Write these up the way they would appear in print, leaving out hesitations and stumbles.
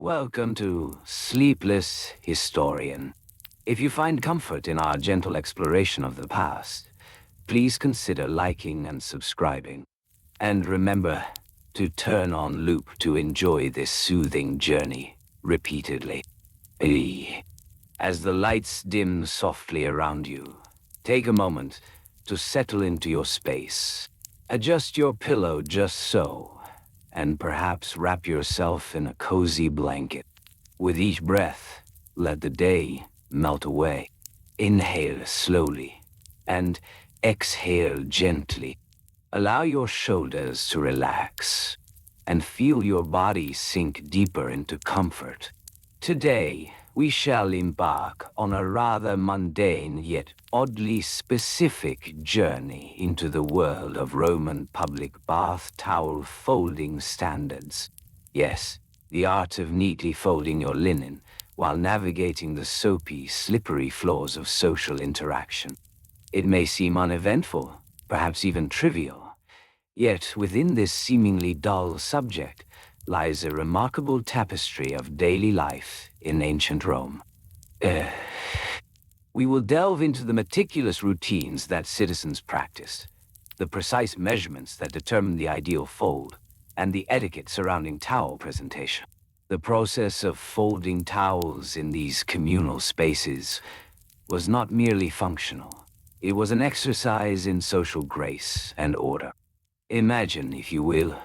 Welcome to Sleepless Historian. If you find comfort in our gentle exploration of the past, please consider liking and subscribing. And remember to turn on loop to enjoy this soothing journey repeatedly. As the lights dim softly around you, take a moment to settle into your space. Adjust your pillow just so, and perhaps wrap yourself in a cozy blanket. With each breath, let the day melt away. Inhale slowly and exhale gently. Allow your shoulders to relax and feel your body sink deeper into comfort. Today, we shall embark on a rather mundane yet oddly specific journey into the world of Roman public bath towel folding standards. Yes, the art of neatly folding your linen while navigating the soapy, slippery floors of social interaction. It may seem uneventful, perhaps even trivial, yet within this seemingly dull subject lies a remarkable tapestry of daily life in ancient Rome. We will delve into the meticulous routines that citizens practiced, the precise measurements that determine the ideal fold, and the etiquette surrounding towel presentation. The process of folding towels in these communal spaces was not merely functional. It was an exercise in social grace and order. Imagine, if you will,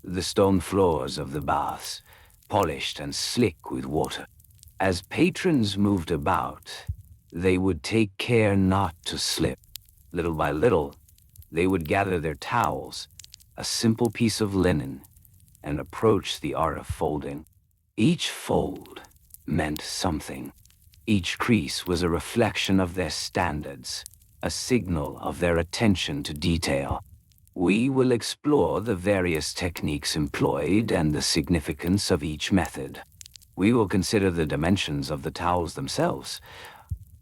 the stone floors of the baths, polished and slick with water. As patrons moved about, they would take care not to slip. Little by little, they would gather their towels, a simple piece of linen, and approach the art of folding. Each fold meant something. Each crease was a reflection of their standards, a signal of their attention to detail. We will explore the various techniques employed and the significance of each method. We will consider the dimensions of the towels themselves,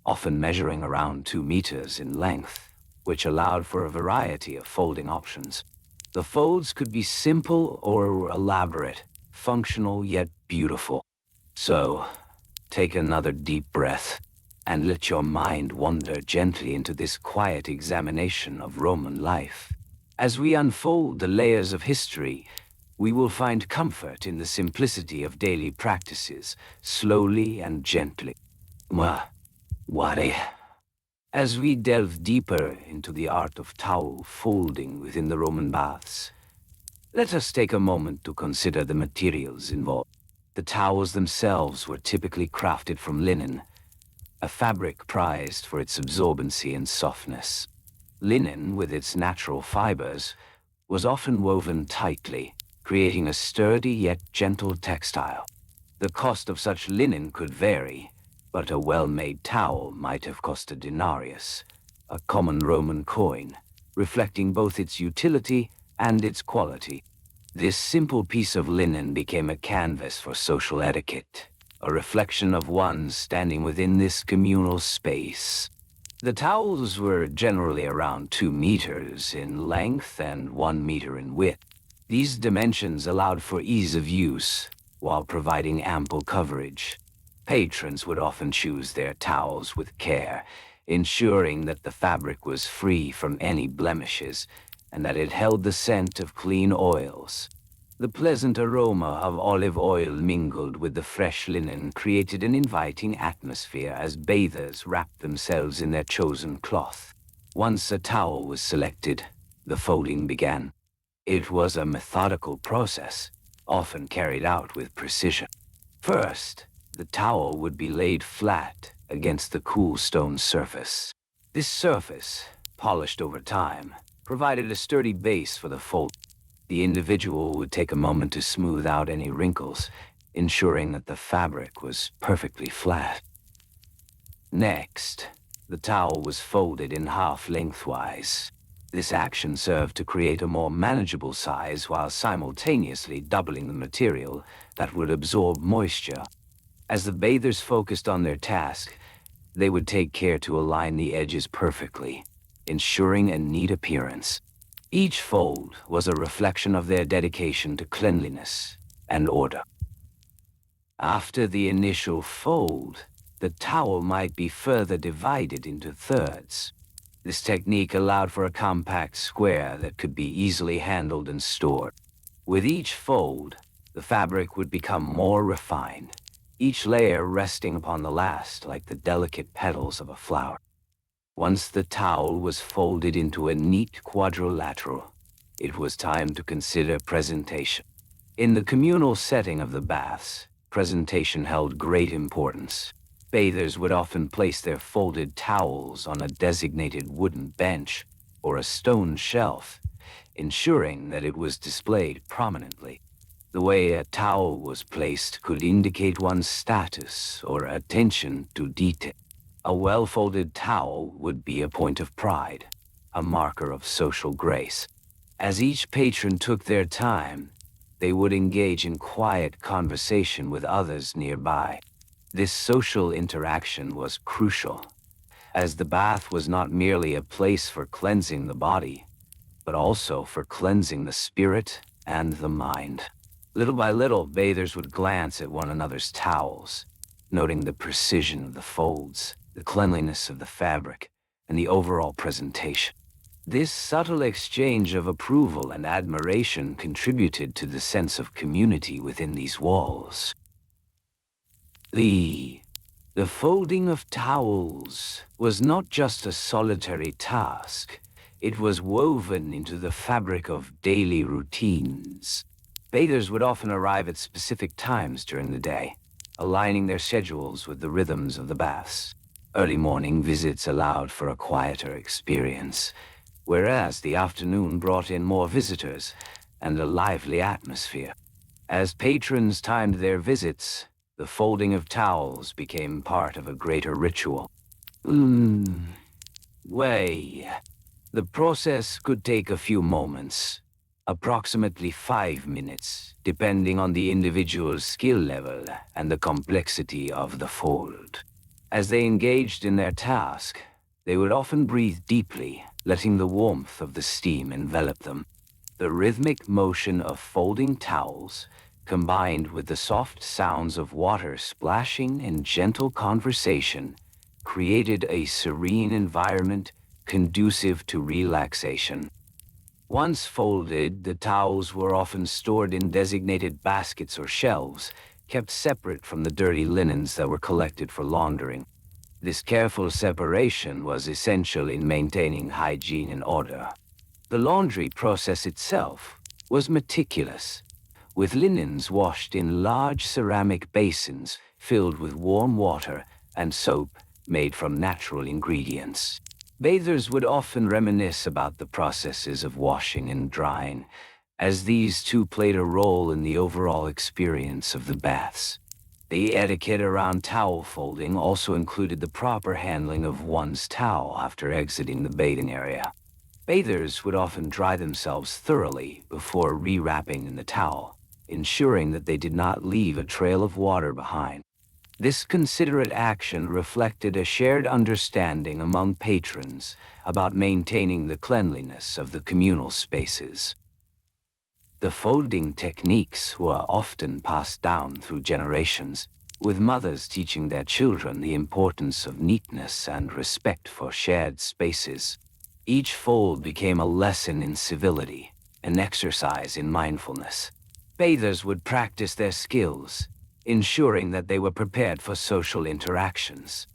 often measuring around 2 meters in length, which allowed for a variety of folding options. The folds could be simple or elaborate, functional yet beautiful. So, take another deep breath and let your mind wander gently into this quiet examination of Roman life. As we unfold the layers of history, we will find comfort in the simplicity of daily practices, slowly and gently. As we delve deeper into the art of towel folding within the Roman baths, let us take a moment to consider the materials involved. The towels themselves were typically crafted from linen, a fabric prized for its absorbency and softness. Linen, with its natural fibers, was often woven tightly, creating a sturdy yet gentle textile. The cost of such linen could vary, but a well-made towel might have cost a denarius, a common Roman coin, reflecting both its utility and its quality. This simple piece of linen became a canvas for social etiquette, a reflection of one standing within this communal space. The towels were generally around 2 meters in length and 1 meter in width. These dimensions allowed for ease of use, while providing ample coverage. Patrons would often choose their towels with care, ensuring that the fabric was free from any blemishes and that it held the scent of clean oils. The pleasant aroma of olive oil mingled with the fresh linen created an inviting atmosphere as bathers wrapped themselves in their chosen cloth. Once a towel was selected, the folding began. It was a methodical process, often carried out with precision. First, the towel would be laid flat against the cool stone surface. This surface, polished over time, provided a sturdy base for the fold. The individual would take a moment to smooth out any wrinkles, ensuring that the fabric was perfectly flat. Next, the towel was folded in half lengthwise. This action served to create a more manageable size while simultaneously doubling the material that would absorb moisture. As the bathers focused on their task, they would take care to align the edges perfectly, ensuring a neat appearance. Each fold was a reflection of their dedication to cleanliness and order. After the initial fold, the towel might be further divided into thirds. This technique allowed for a compact square that could be easily handled and stored. With each fold, the fabric would become more refined, each layer resting upon the last like the delicate petals of a flower. Once the towel was folded into a neat quadrilateral, it was time to consider presentation. In the communal setting of the baths, presentation held great importance. Bathers would often place their folded towels on a designated wooden bench or a stone shelf, ensuring that it was displayed prominently. The way a towel was placed could indicate one's status or attention to detail. A well-folded towel would be a point of pride, a marker of social grace. As each patron took their time, they would engage in quiet conversation with others nearby. This social interaction was crucial, as the bath was not merely a place for cleansing the body, but also for cleansing the spirit and the mind. Little by little, bathers would glance at one another's towels, noting the precision of the folds, the cleanliness of the fabric, and the overall presentation. This subtle exchange of approval and admiration contributed to the sense of community within these walls. The folding of towels was not just a solitary task. It was woven into the fabric of daily routines. Bathers would often arrive at specific times during the day, aligning their schedules with the rhythms of the baths. Early morning visits allowed for a quieter experience, whereas the afternoon brought in more visitors and a lively atmosphere. As patrons timed their visits, the folding of towels became part of a greater ritual. The process could take a few moments, approximately 5 minutes, depending on the individual's skill level and the complexity of the fold. As they engaged in their task, they would often breathe deeply, letting the warmth of the steam envelop them. The rhythmic motion of folding towels, combined with the soft sounds of water splashing and gentle conversation, created a serene environment conducive to relaxation. Once folded, the towels were often stored in designated baskets or shelves, kept separate from the dirty linens that were collected for laundering. This careful separation was essential in maintaining hygiene and order. The laundry process itself was meticulous, with linens washed in large ceramic basins filled with warm water and soap made from natural ingredients. Bathers would often reminisce about the processes of washing and drying, as these two played a role in the overall experience of the baths. The etiquette around towel folding also included the proper handling of one's towel after exiting the bathing area. Bathers would often dry themselves thoroughly before rewrapping in the towel, ensuring that they did not leave a trail of water behind. This considerate action reflected a shared understanding among patrons about maintaining the cleanliness of the communal spaces. The folding techniques were often passed down through generations, with mothers teaching their children the importance of neatness and respect for shared spaces. Each fold became a lesson in civility, an exercise in mindfulness. Bathers would practice their skills, ensuring that they were prepared for social interactions.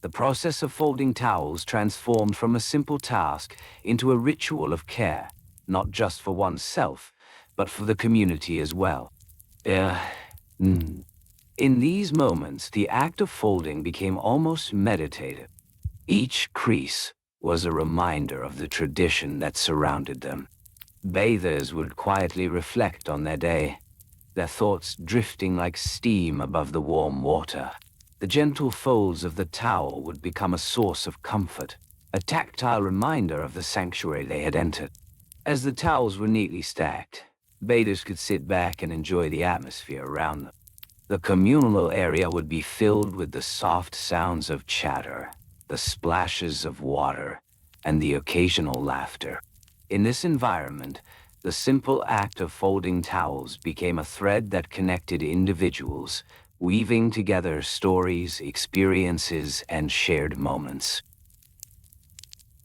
The process of folding towels transformed from a simple task into a ritual of care, not just for oneself, but for the community as well. In these moments, the act of folding became almost meditative. Each crease was a reminder of the tradition that surrounded them. Bathers would quietly reflect on their day, their thoughts drifting like steam above the warm water. The gentle folds of the towel would become a source of comfort, a tactile reminder of the sanctuary they had entered. As the towels were neatly stacked, bathers could sit back and enjoy the atmosphere around them. The communal area would be filled with the soft sounds of chatter, the splashes of water, and the occasional laughter. In this environment, the simple act of folding towels became a thread that connected individuals, weaving together stories, experiences, and shared moments.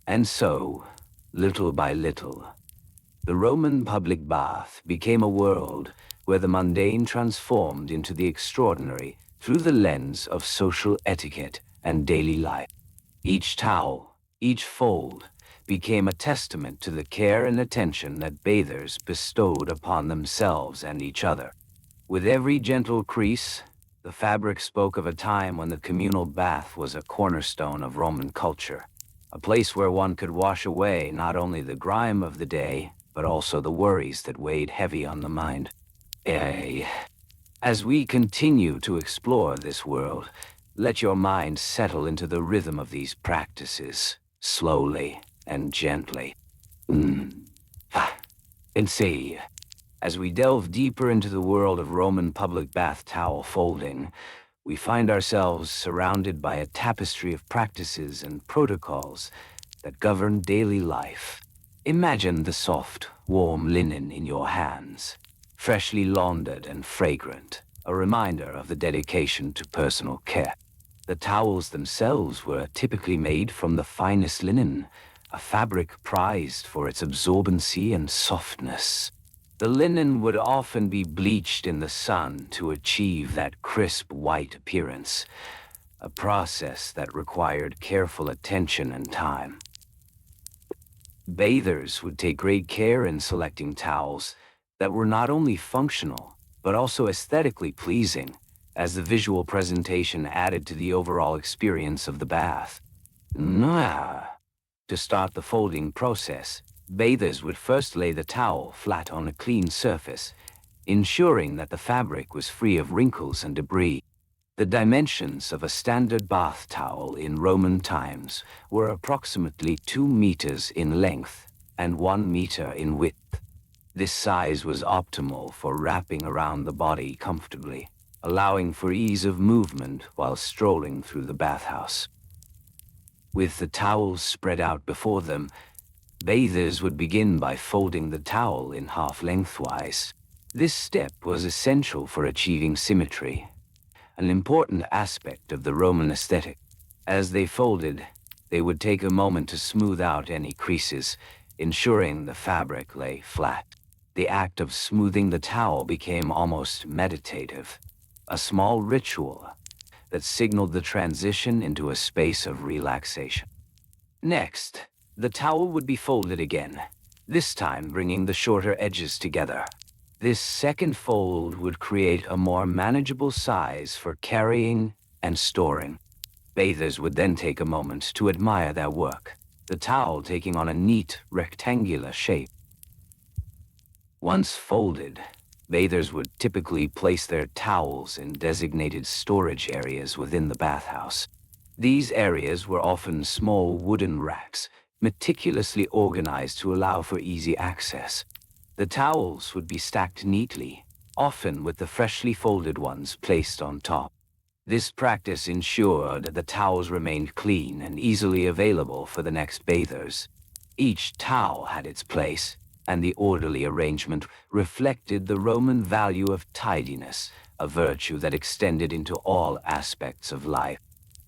And so, little by little, the Roman public bath became a world where the mundane transformed into the extraordinary through the lens of social etiquette and daily life. Each towel, each fold, became a testament to the care and attention that bathers bestowed upon themselves and each other. With every gentle crease, the fabric spoke of a time when the communal bath was a cornerstone of Roman culture, a place where one could wash away not only the grime of the day, but also the worries that weighed heavy on the mind. Eh, as we continue to explore this world, let your mind settle into the rhythm of these practices, slowly and gently. Mm. And see, as we delve deeper into the world of Roman public bath towel folding, we find ourselves surrounded by a tapestry of practices and protocols that govern daily life. Imagine the soft, warm linen in your hands, freshly laundered and fragrant, a reminder of the dedication to personal care. The towels themselves were typically made from the finest linen, a fabric prized for its absorbency and softness. The linen would often be bleached in the sun to achieve that crisp white appearance, a process that required careful attention and time. Bathers would take great care in selecting towels that were not only functional, but also aesthetically pleasing, as the visual presentation added to the overall experience of the bath. To start the folding process, bathers would first lay the towel flat on a clean surface, ensuring that the fabric was free of wrinkles and debris. The dimensions of a standard bath towel in Roman times were approximately 2 meters in length and 1 meter in width. This size was optimal for wrapping around the body comfortably, allowing for ease of movement while strolling through the bathhouse. With the towels spread out before them, bathers would begin by folding the towel in half lengthwise. This step was essential for achieving symmetry, an important aspect of the Roman aesthetic. As they folded, they would take a moment to smooth out any creases, ensuring the fabric lay flat. The act of smoothing the towel became almost meditative, a small ritual that signaled the transition into a space of relaxation. Next, the towel would be folded again, this time bringing the shorter edges together. This second fold would create a more manageable size for carrying and storing. Bathers would then take a moment to admire their work, the towel taking on a neat, rectangular shape. Once folded, bathers would typically place their towels in designated storage areas within the bathhouse. These areas were often small wooden racks, meticulously organized to allow for easy access. The towels would be stacked neatly, often with the freshly folded ones placed on top. This practice ensured that the towels remained clean and easily available for the next bathers. Each towel had its place, and the orderly arrangement reflected the Roman value of tidiness, a virtue that extended into all aspects of life.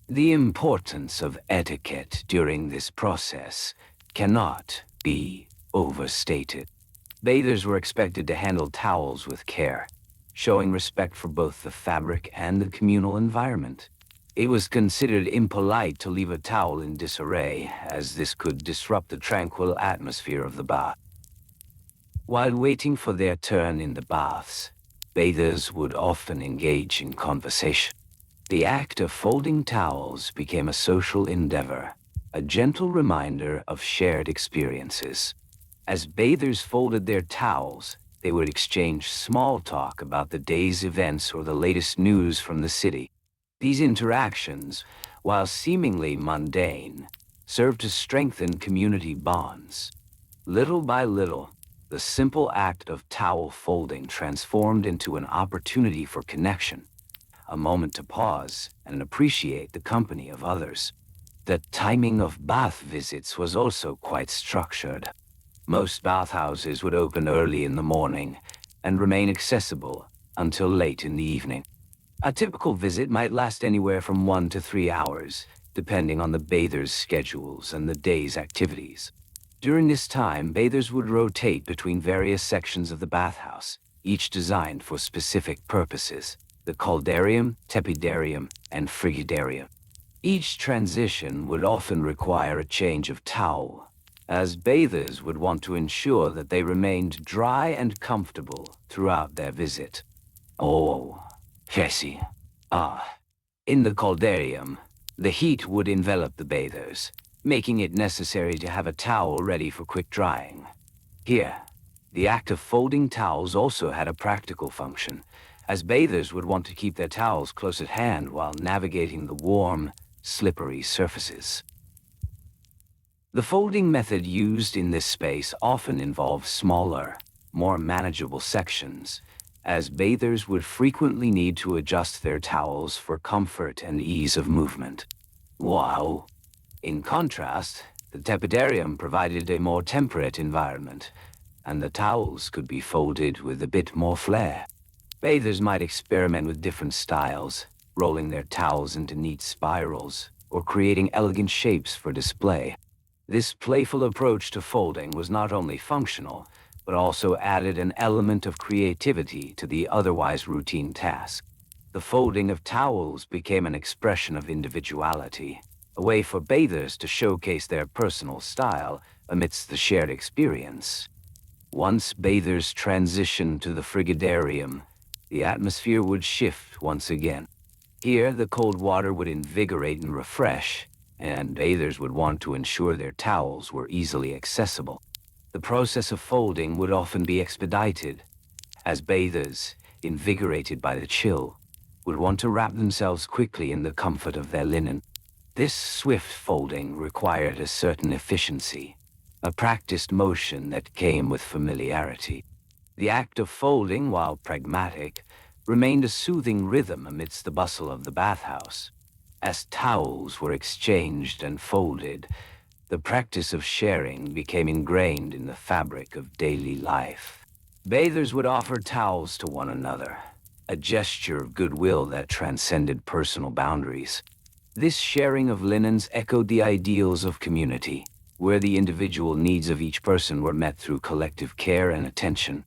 The importance of etiquette during this process cannot be overstated. Bathers were expected to handle towels with care, showing respect for both the fabric and the communal environment. It was considered impolite to leave a towel in disarray, as this could disrupt the tranquil atmosphere of the bath. While waiting for their turn in the baths, bathers would often engage in conversation. The act of folding towels became a social endeavor, a gentle reminder of shared experiences. As bathers folded their towels, they would exchange small talk about the day's events or the latest news from the city. These interactions, while seemingly mundane, served to strengthen community bonds. Little by little, the simple act of towel folding transformed into an opportunity for connection, a moment to pause and appreciate the company of others. The timing of bath visits was also quite structured. Most bathhouses would open early in the morning and remain accessible until late in the evening. A typical visit might last anywhere from 1 to 3 hours, depending on the bathers' schedules and the day's activities. During this time, bathers would rotate between various sections of the bathhouse, each designed for specific purposes: the caldarium, tepidarium, and frigidarium. Each transition would often require a change of towel, as bathers would want to ensure that they remained dry and comfortable throughout their visit. Oh, Jesse. Ah, in the caldarium, the heat would envelop the bathers, making it necessary to have a towel ready for quick drying. Here, the act of folding towels also had a practical function, as bathers would want to keep their towels close at hand while navigating the warm, slippery surfaces. The folding method used in this space often involves smaller, more manageable sections, as bathers would frequently need to adjust their towels for comfort and ease of movement. Wow! In contrast, the tepidarium provided a more temperate environment, and the towels could be folded with a bit more flair. Bathers might experiment with different styles, rolling their towels into neat spirals, or creating elegant shapes for display. This playful approach to folding was not only functional, but also added an element of creativity to the otherwise routine task. The folding of towels became an expression of individuality, a way for bathers to showcase their personal style amidst the shared experience. Once bathers transitioned to the frigidarium, the atmosphere would shift once again. Here, the cold water would invigorate and refresh, and bathers would want to ensure their towels were easily accessible. The process of folding would often be expedited, as bathers, invigorated by the chill, would want to wrap themselves quickly in the comfort of their linen. This swift folding required a certain efficiency, a practiced motion that came with familiarity. The act of folding, while pragmatic, remained a soothing rhythm amidst the bustle of the bathhouse. As towels were exchanged and folded, the practice of sharing became ingrained in the fabric of daily life. Bathers would offer towels to one another, a gesture of goodwill that transcended personal boundaries. This sharing of linens echoed the ideals of community, where the individual needs of each person were met through collective care and attention.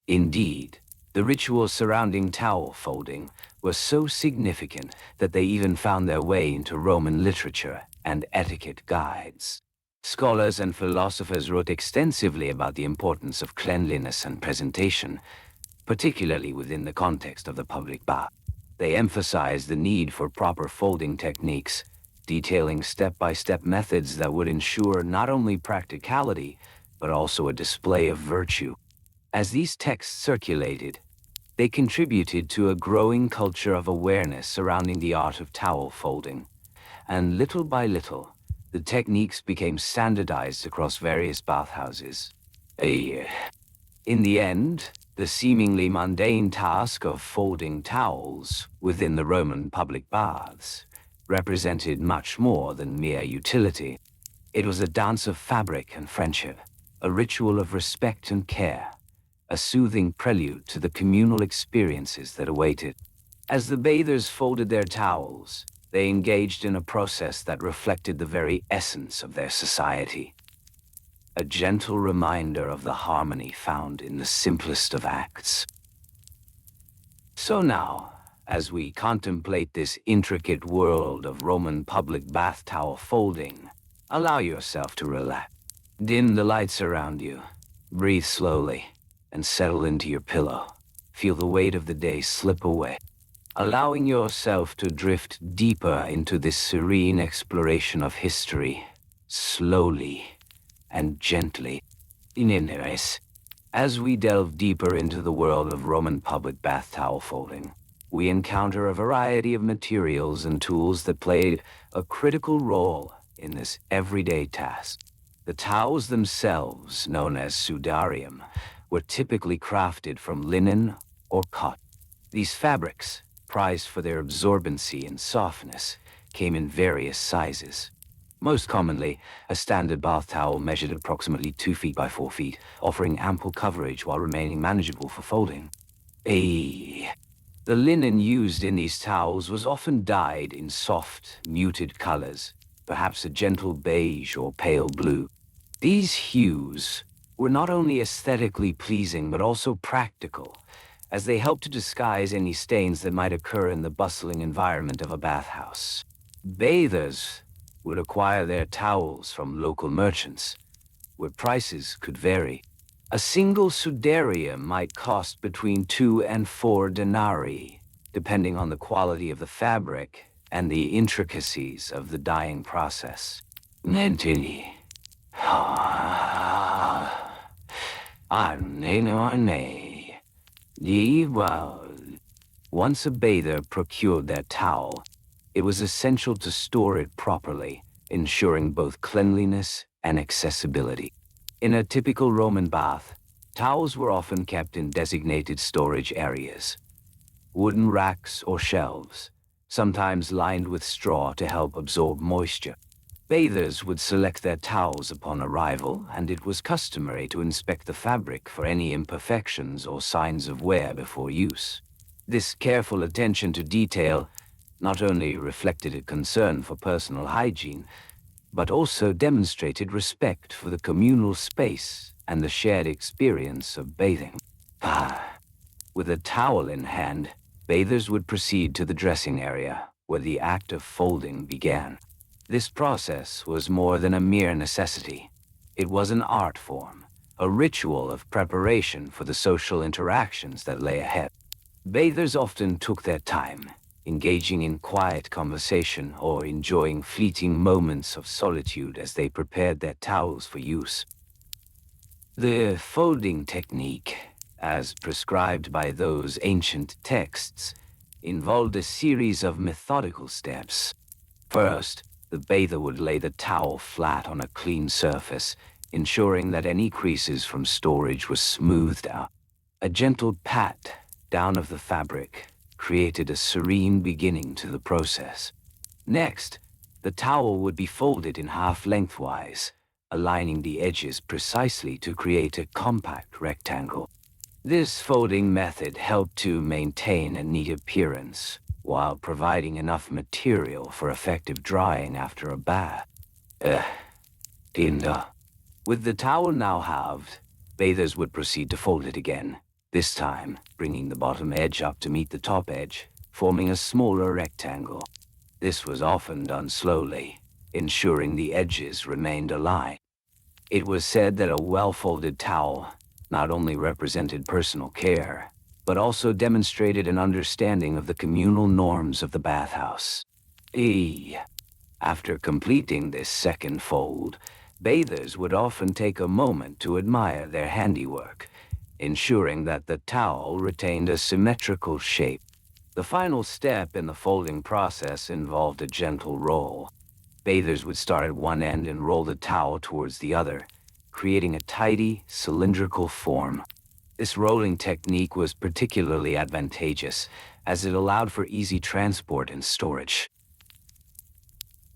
Indeed, the rituals surrounding towel folding were so significant that they even found their way into Roman literature and etiquette guides. Scholars and philosophers wrote extensively about the importance of cleanliness and presentation, particularly within the context of the public bath. They emphasized the need for proper folding techniques, detailing step-by-step methods that would ensure not only practicality, but also a display of virtue. As these texts circulated, they contributed to a growing culture of awareness surrounding the art of towel folding, and little by little, the techniques became standardized across various bathhouses. In the end, the seemingly mundane task of folding towels within the Roman public baths represented much more than mere utility. It was a dance of fabric and friendship, a ritual of respect and care, a soothing prelude to the communal experiences that awaited. As the bathers folded their towels, they engaged in a process that reflected the very essence of their society. A gentle reminder of the harmony found in the simplest of acts. So now, as we contemplate this intricate world of Roman public bath towel folding, allow yourself to relax. Dim the lights around you, breathe slowly, and settle into your pillow. Feel the weight of the day slip away, allowing yourself to drift deeper into this serene exploration of history, slowly and gently. As we delve deeper into the world of Roman public bath towel folding, we encounter a variety of materials and tools that played a critical role in this everyday task. The towels themselves, known as sudarium, were typically crafted from linen or cotton. These fabrics, prized for their absorbency and softness, came in various sizes. Most commonly, a standard bath towel measured approximately 2 feet by 4 feet, offering ample coverage while remaining manageable for folding. The linen used in these towels was often dyed in soft, muted colors, perhaps a gentle beige or pale blue. These hues were not only aesthetically pleasing but also practical, as they helped to disguise any stains that might occur in the bustling environment of a bathhouse. Bathers would acquire their towels from local merchants, where prices could vary. A single sudarium might cost between 2 and 4 denarii, depending on the quality of the fabric and the intricacies of the dyeing process. Mentini. Once a bather procured their towel, it was essential to store it properly, ensuring both cleanliness and accessibility. In a typical Roman bath, towels were often kept in designated storage areas, wooden racks or shelves, sometimes lined with straw to help absorb moisture. Bathers would select their towels upon arrival, and it was customary to inspect the fabric for any imperfections or signs of wear before use. This careful attention to detail not only reflected a concern for personal hygiene, but also demonstrated respect for the communal space and the shared experience of bathing. With a towel in hand, bathers would proceed to the dressing area, where the act of folding began. This process was more than a mere necessity. It was an art form, a ritual of preparation for the social interactions that lay ahead. Bathers often took their time, engaging in quiet conversation or enjoying fleeting moments of solitude as they prepared their towels for use. The folding technique, as prescribed by those ancient texts, involved a series of methodical steps. First, the bather would lay the towel flat on a clean surface, ensuring that any creases from storage were smoothed out. A gentle pat down of the fabric created a serene beginning to the process. Next, the towel would be folded in half lengthwise, aligning the edges precisely to create a compact rectangle. This folding method helped to maintain a neat appearance, while providing enough material for effective drying after a bath. Tinda. With the towel now halved, bathers would proceed to fold it again, this time bringing the bottom edge up to meet the top edge, forming a smaller rectangle. This was often done slowly, ensuring the edges remained aligned. It was said that a well-folded towel not only represented personal care, but also demonstrated an understanding of the communal norms of the bathhouse. After completing this second fold, bathers would often take a moment to admire their handiwork, ensuring that the towel retained a symmetrical shape. The final step in the folding process involved a gentle roll. Bathers would start at one end and roll the towel towards the other, creating a tidy, cylindrical form. This rolling technique was particularly advantageous, as it allowed for easy transport and storage.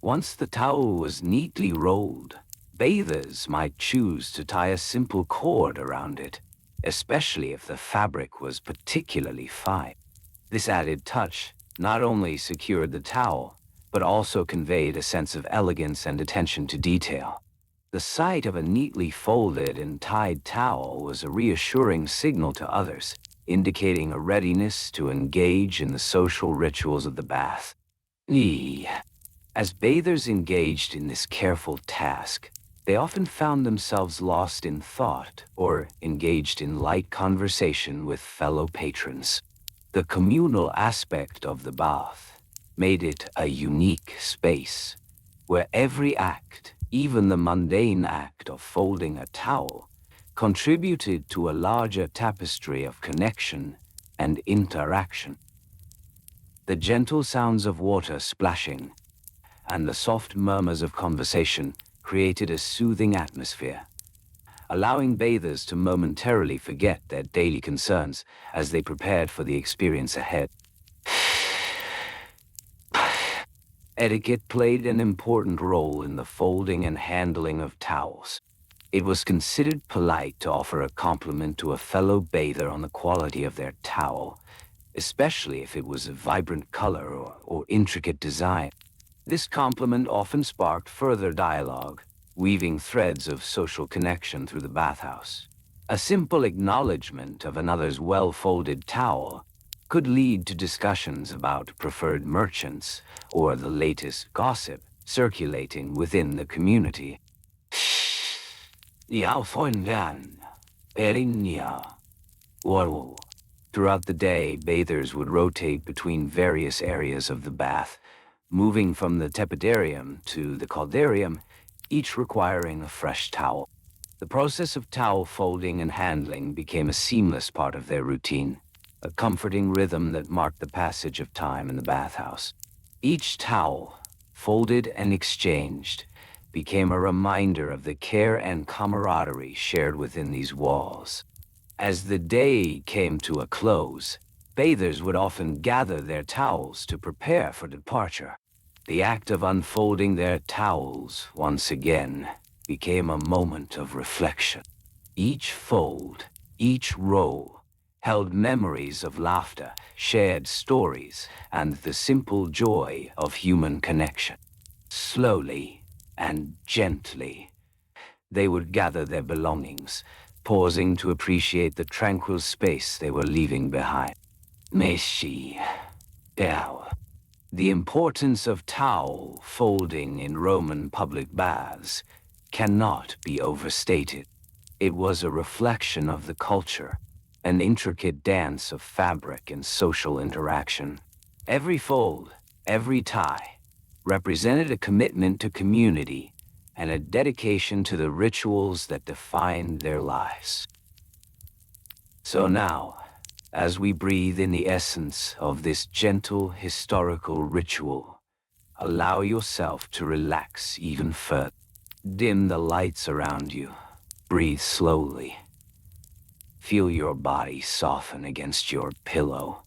Once the towel was neatly rolled, bathers might choose to tie a simple cord around it, especially if the fabric was particularly fine. This added touch not only secured the towel, but also conveyed a sense of elegance and attention to detail. The sight of a neatly folded and tied towel was a reassuring signal to others, indicating a readiness to engage in the social rituals of the bath. As bathers engaged in this careful task, they often found themselves lost in thought or engaged in light conversation with fellow patrons. The communal aspect of the bath made it a unique space, where every act, even the mundane act of folding a towel, contributed to a larger tapestry of connection and interaction. The gentle sounds of water splashing and the soft murmurs of conversation created a soothing atmosphere, allowing bathers to momentarily forget their daily concerns as they prepared for the experience ahead. Etiquette played an important role in the folding and handling of towels. It was considered polite to offer a compliment to a fellow bather on the quality of their towel, especially if it was a vibrant color or intricate design. This compliment often sparked further dialogue, weaving threads of social connection through the bathhouse. A simple acknowledgement of another's well-folded towel could lead to discussions about preferred merchants or the latest gossip circulating within the community. Ja, Freunde, Perinia. Whoa. Throughout the day, bathers would rotate between various areas of the bath, moving from the tepidarium to the caldarium, each requiring a fresh towel. The process of towel folding and handling became a seamless part of their routine, a comforting rhythm that marked the passage of time in the bathhouse. Each towel, folded and exchanged, became a reminder of the care and camaraderie shared within these walls. As the day came to a close, bathers would often gather their towels to prepare for departure. The act of unfolding their towels once again became a moment of reflection. Each fold, each roll, held memories of laughter, shared stories, and the simple joy of human connection. Slowly and gently, they would gather their belongings, pausing to appreciate the tranquil space they were leaving behind. Meshi, Tao. The importance of towel folding in Roman public baths cannot be overstated. It was a reflection of the culture, an intricate dance of fabric and social interaction. Every fold, every tie, represented a commitment to community and a dedication to the rituals that defined their lives. So now, as we breathe in the essence of this gentle historical ritual, allow yourself to relax even further. Dim the lights around you. Breathe slowly. Feel your body soften against your pillow.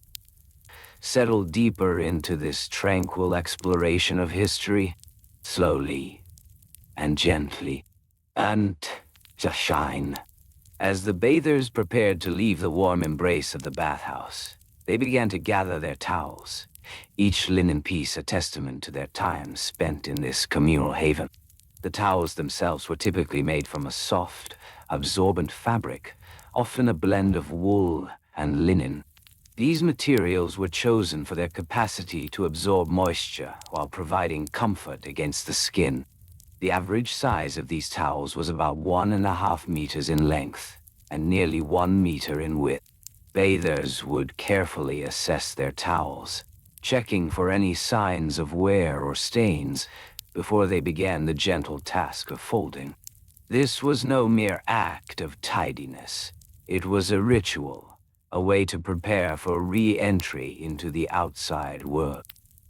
Settle deeper into this tranquil exploration of history, slowly and gently, and to shine. As the bathers prepared to leave the warm embrace of the bathhouse, they began to gather their towels, each linen piece a testament to their time spent in this communal haven. The towels themselves were typically made from a soft, absorbent fabric, often a blend of wool and linen. These materials were chosen for their capacity to absorb moisture while providing comfort against the skin. The average size of these towels was about 1.5 meters in length and nearly 1 meter in width. Bathers would carefully assess their towels, checking for any signs of wear or stains before they began the gentle task of folding. This was no mere act of tidiness. It was a ritual, a way to prepare for re-entry into the outside world.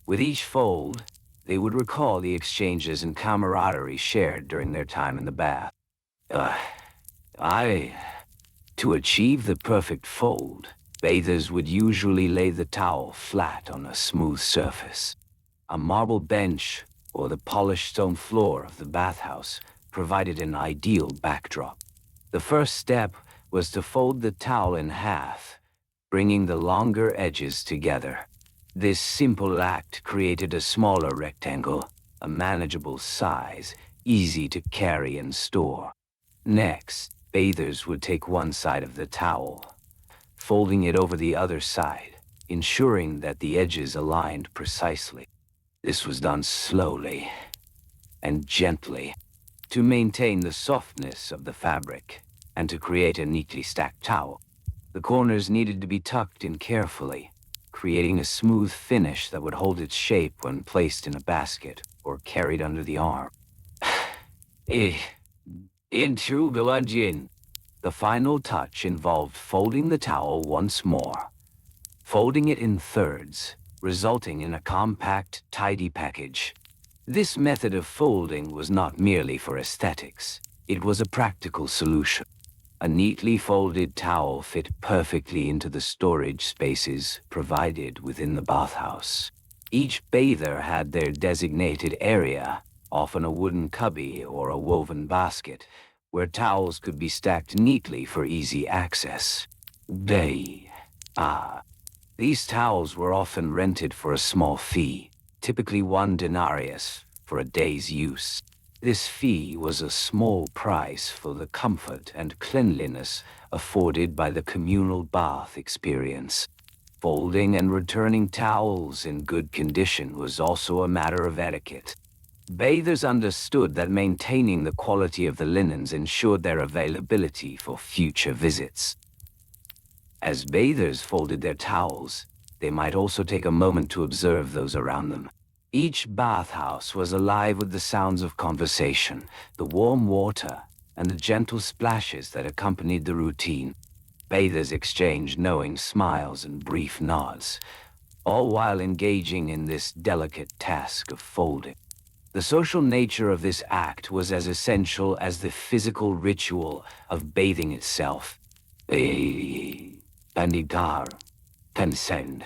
With each fold, they would recall the exchanges and camaraderie shared during their time in the bath. Uh, I... To achieve the perfect fold, bathers would usually lay the towel flat on a smooth surface. A marble bench or the polished stone floor of the bathhouse provided an ideal backdrop. The first step was to fold the towel in half, bringing the longer edges together. This simple act created a smaller rectangle, a manageable size, easy to carry and store. Next, bathers would take one side of the towel, folding it over the other side, ensuring that the edges aligned precisely. This was done slowly and gently to maintain the softness of the fabric and to create a neatly stacked towel. The corners needed to be tucked in carefully, creating a smooth finish that would hold its shape when placed in a basket or carried under the arm. Into Bilajin. The final touch involved folding the towel once more, folding it in thirds, resulting in a compact, tidy package. This method of folding was not merely for aesthetics. It was a practical solution. A neatly folded towel fit perfectly into the storage spaces provided within the bathhouse. Each bather had their designated area, often a wooden cubby or a woven basket, where towels could be stacked neatly for easy access. They, These towels were often rented for a small fee, typically 1 denarius, for a day's use. This fee was a small price for the comfort and cleanliness afforded by the communal bath experience. Folding and returning towels in good condition was also a matter of etiquette. Bathers understood that maintaining the quality of the linens ensured their availability for future visits. As bathers folded their towels, they might also take a moment to observe those around them. Each bathhouse was alive with the sounds of conversation, the warm water, and the gentle splashes that accompanied the routine. Bathers exchanged knowing smiles and brief nods, all while engaging in this delicate task of folding. The social nature of this act was as essential as the physical ritual of bathing itself. Pandigar, Pensend.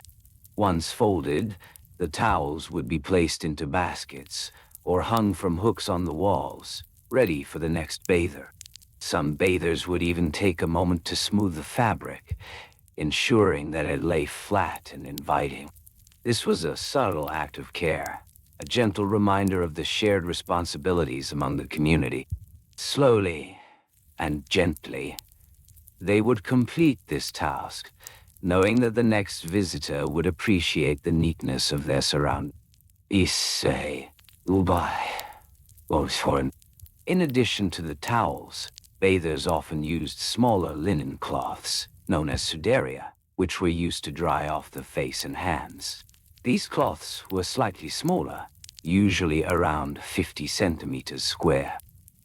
Once folded, the towels would be placed into baskets or hung from hooks on the walls, ready for the next bather. Some bathers would even take a moment to smooth the fabric, ensuring that it lay flat and inviting. This was a subtle act of care, a gentle reminder of the shared responsibilities among the community. Slowly and gently, they would complete this task, knowing that the next visitor would appreciate the neatness of their surroundings. Issei, Ubai, Wolfhorn. In addition to the towels, bathers often used smaller linen cloths, known as sudaria, which were used to dry off the face and hands. These cloths were slightly smaller, usually around 50 centimeters square.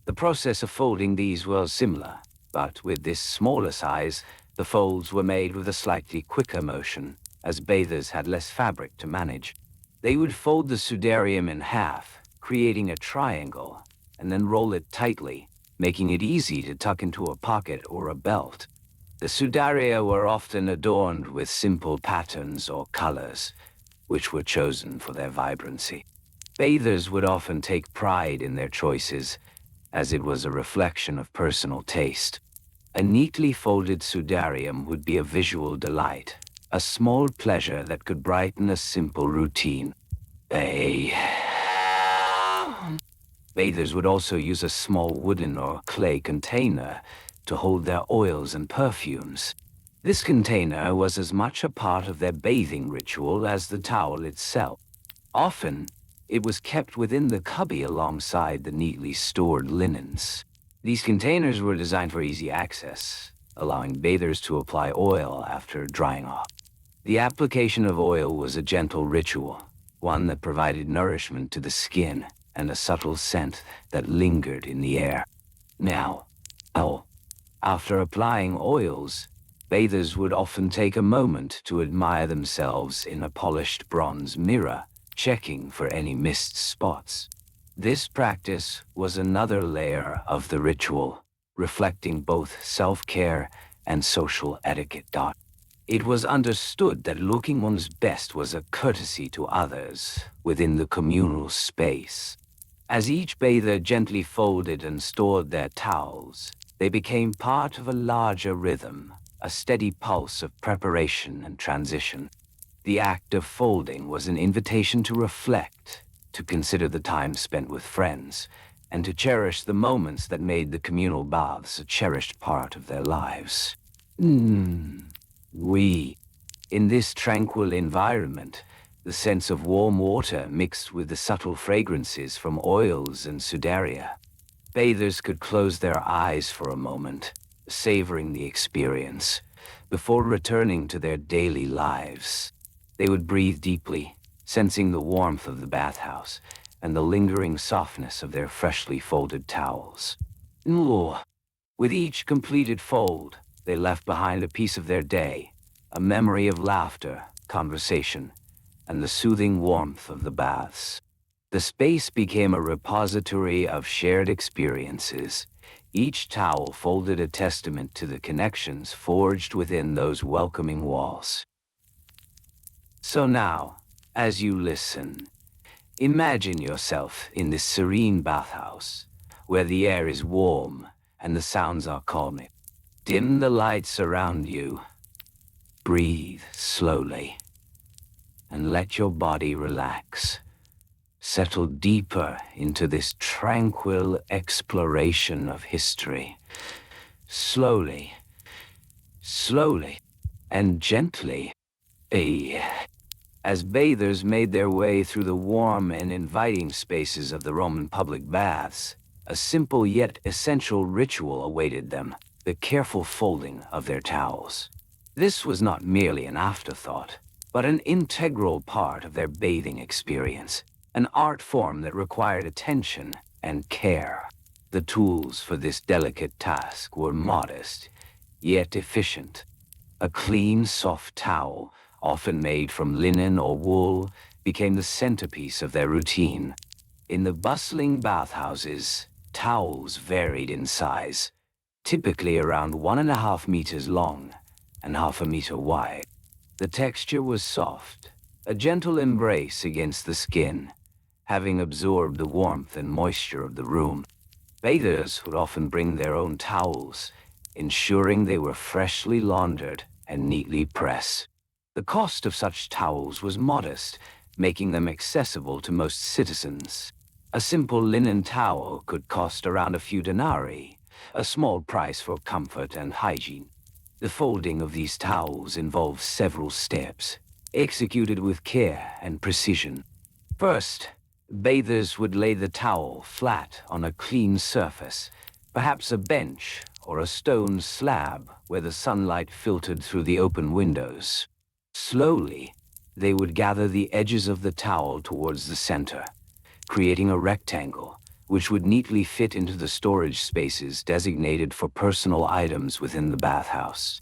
The process of folding these was similar, but with this smaller size, the folds were made with a slightly quicker motion, as bathers had less fabric to manage. They would fold the sudarium in half, creating a triangle, and then roll it tightly, making it easy to tuck into a pocket or a belt. The sudaria were often adorned with simple patterns or colors, which were chosen for their vibrancy. Bathers would often take pride in their choices, as it was a reflection of personal taste. A neatly folded sudarium would be a visual delight, a small pleasure that could brighten a simple routine. Bathers would also use a small wooden or clay container to hold their oils and perfumes. This container was as much a part of their bathing ritual as the towel itself. Often, it was kept within the cubby alongside the neatly stored linens. These containers were designed for easy access, allowing bathers to apply oil after drying off. The application of oil was a gentle ritual, one that provided nourishment to the skin and a subtle scent that lingered in the air. Now, after applying oils, bathers would often take a moment to admire themselves in a polished bronze mirror, checking for any missed spots. This practice was another layer of the ritual, reflecting both self-care and social etiquette. It was understood that looking one's best was a courtesy to others within the communal space. As each bather gently folded and stored their towels, they became part of a larger rhythm, a steady pulse of preparation and transition. The act of folding was an invitation to reflect, to consider the time spent with friends, and to cherish the moments that made the communal baths a cherished part of their lives. In this tranquil environment, the sense of warm water mixed with the subtle fragrances from oils and sudaria. Bathers could close their eyes for a moment, savoring the experience, before returning to their daily lives. They would breathe deeply, sensing the warmth of the bathhouse and the lingering softness of their freshly folded towels. With each completed fold, they left behind a piece of their day, a memory of laughter, conversation, and the soothing warmth of the baths. The space became a repository of shared experiences. Each towel folded a testament to the connections forged within those welcoming walls. So now, as you listen, imagine yourself in this serene bathhouse, where the air is warm and the sounds are calming. Dim the lights around you. Breathe slowly and let your body relax. Settle deeper into this tranquil exploration of history. Slowly, slowly, and gently. As bathers made their way through the warm and inviting spaces of the Roman public baths, a simple yet essential ritual awaited them: the careful folding of their towels. This was not merely an afterthought, but an integral part of their bathing experience, an art form that required attention and care. The tools for this delicate task were modest, yet efficient. A clean, soft towel, often made from linen or wool, became the centerpiece of their routine. In the bustling bathhouses, towels varied in size, typically around 1.5 meters long and half a meter wide. The texture was soft, a gentle embrace against the skin, having absorbed the warmth and moisture of the room. Bathers would often bring their own towels, ensuring they were freshly laundered and neatly pressed. The cost of such towels was modest, making them accessible to most citizens. A simple linen towel could cost around a few denarii, a small price for comfort and hygiene. The folding of these towels involved several steps, executed with care and precision. First, bathers would lay the towel flat on a clean surface, perhaps a bench or a stone slab where the sunlight filtered through the open windows. Slowly, they would gather the edges of the towel towards the center, creating a rectangle which would neatly fit into the storage spaces designated for personal items within the bathhouse.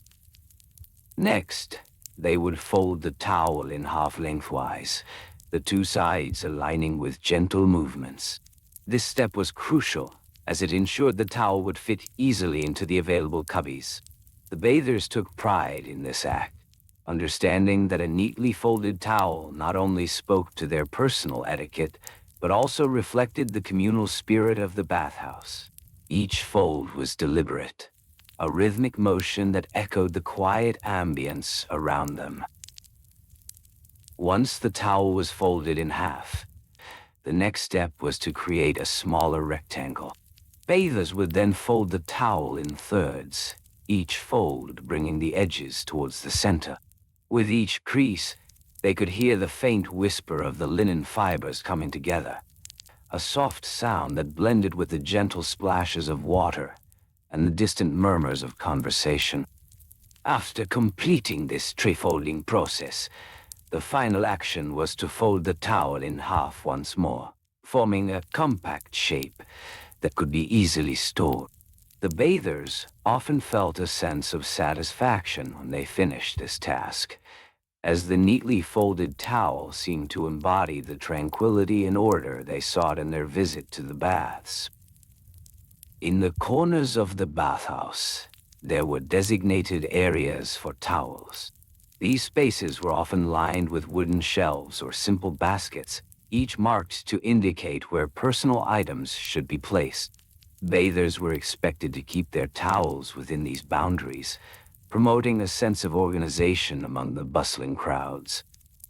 Next, they would fold the towel in half lengthwise, the two sides aligning with gentle movements. This step was crucial, as it ensured the towel would fit easily into the available cubbies. The bathers took pride in this act, understanding that a neatly folded towel not only spoke to their personal etiquette, but also reflected the communal spirit of the bathhouse. Each fold was deliberate, a rhythmic motion that echoed the quiet ambience around them. Once the towel was folded in half, the next step was to create a smaller rectangle. Bathers would then fold the towel in thirds, each fold bringing the edges towards the center. With each crease, they could hear the faint whisper of the linen fibers coming together, a soft sound that blended with the gentle splashes of water and the distant murmurs of conversation. After completing this tri-folding process, the final action was to fold the towel in half once more, forming a compact shape that could be easily stored. The bathers often felt a sense of satisfaction when they finished this task, as the neatly folded towel seemed to embody the tranquility and order they sought in their visit to the baths. In the corners of the bathhouse, there were designated areas for towels. These spaces were often lined with wooden shelves or simple baskets, each marked to indicate where personal items should be placed. Bathers were expected to keep their towels within these boundaries, promoting a sense of organization among the bustling crowds.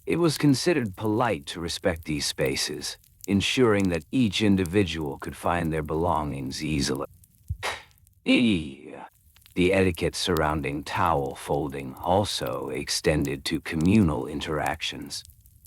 It was considered polite to respect these spaces, ensuring that each individual could find their belongings easily. The etiquette surrounding towel folding also extended to communal interactions.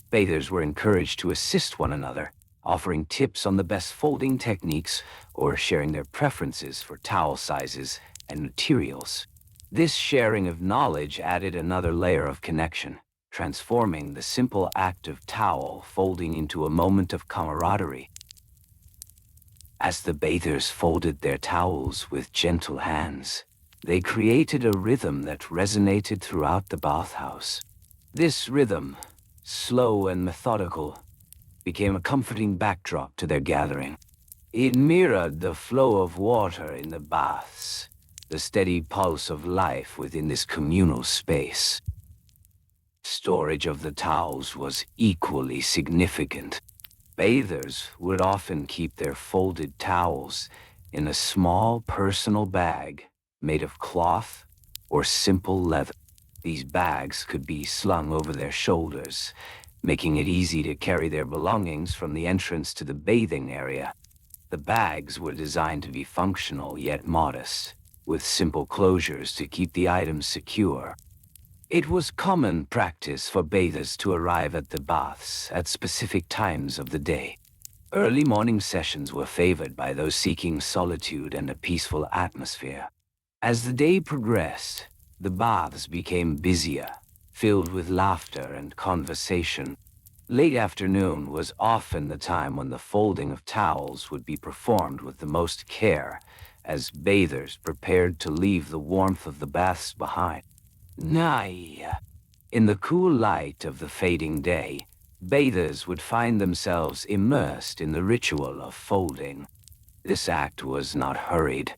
Bathers were encouraged to assist one another, offering tips on the best folding techniques or sharing their preferences for towel sizes and materials. This sharing of knowledge added another layer of connection, transforming the simple act of towel folding into a moment of camaraderie. As the bathers folded their towels with gentle hands, they created a rhythm that resonated throughout the bathhouse. This rhythm, slow and methodical, became a comforting backdrop to their gathering. It mirrored the flow of water in the baths, the steady pulse of life within this communal space. Storage of the towels was equally significant. Bathers would often keep their folded towels in a small personal bag made of cloth or simple leather. These bags could be slung over their shoulders, making it easy to carry their belongings from the entrance to the bathing area. The bags were designed to be functional yet modest, with simple closures to keep the items secure. It was common practice for bathers to arrive at the baths at specific times of the day. Early morning sessions were favored by those seeking solitude and a peaceful atmosphere. As the day progressed, the baths became busier, filled with laughter and conversation. Late afternoon was often the time when the folding of towels would be performed with the most care, as bathers prepared to leave the warmth of the baths behind. Nay, in the cool light of the fading day, bathers would find themselves immersed in the ritual of folding. This act was not hurried.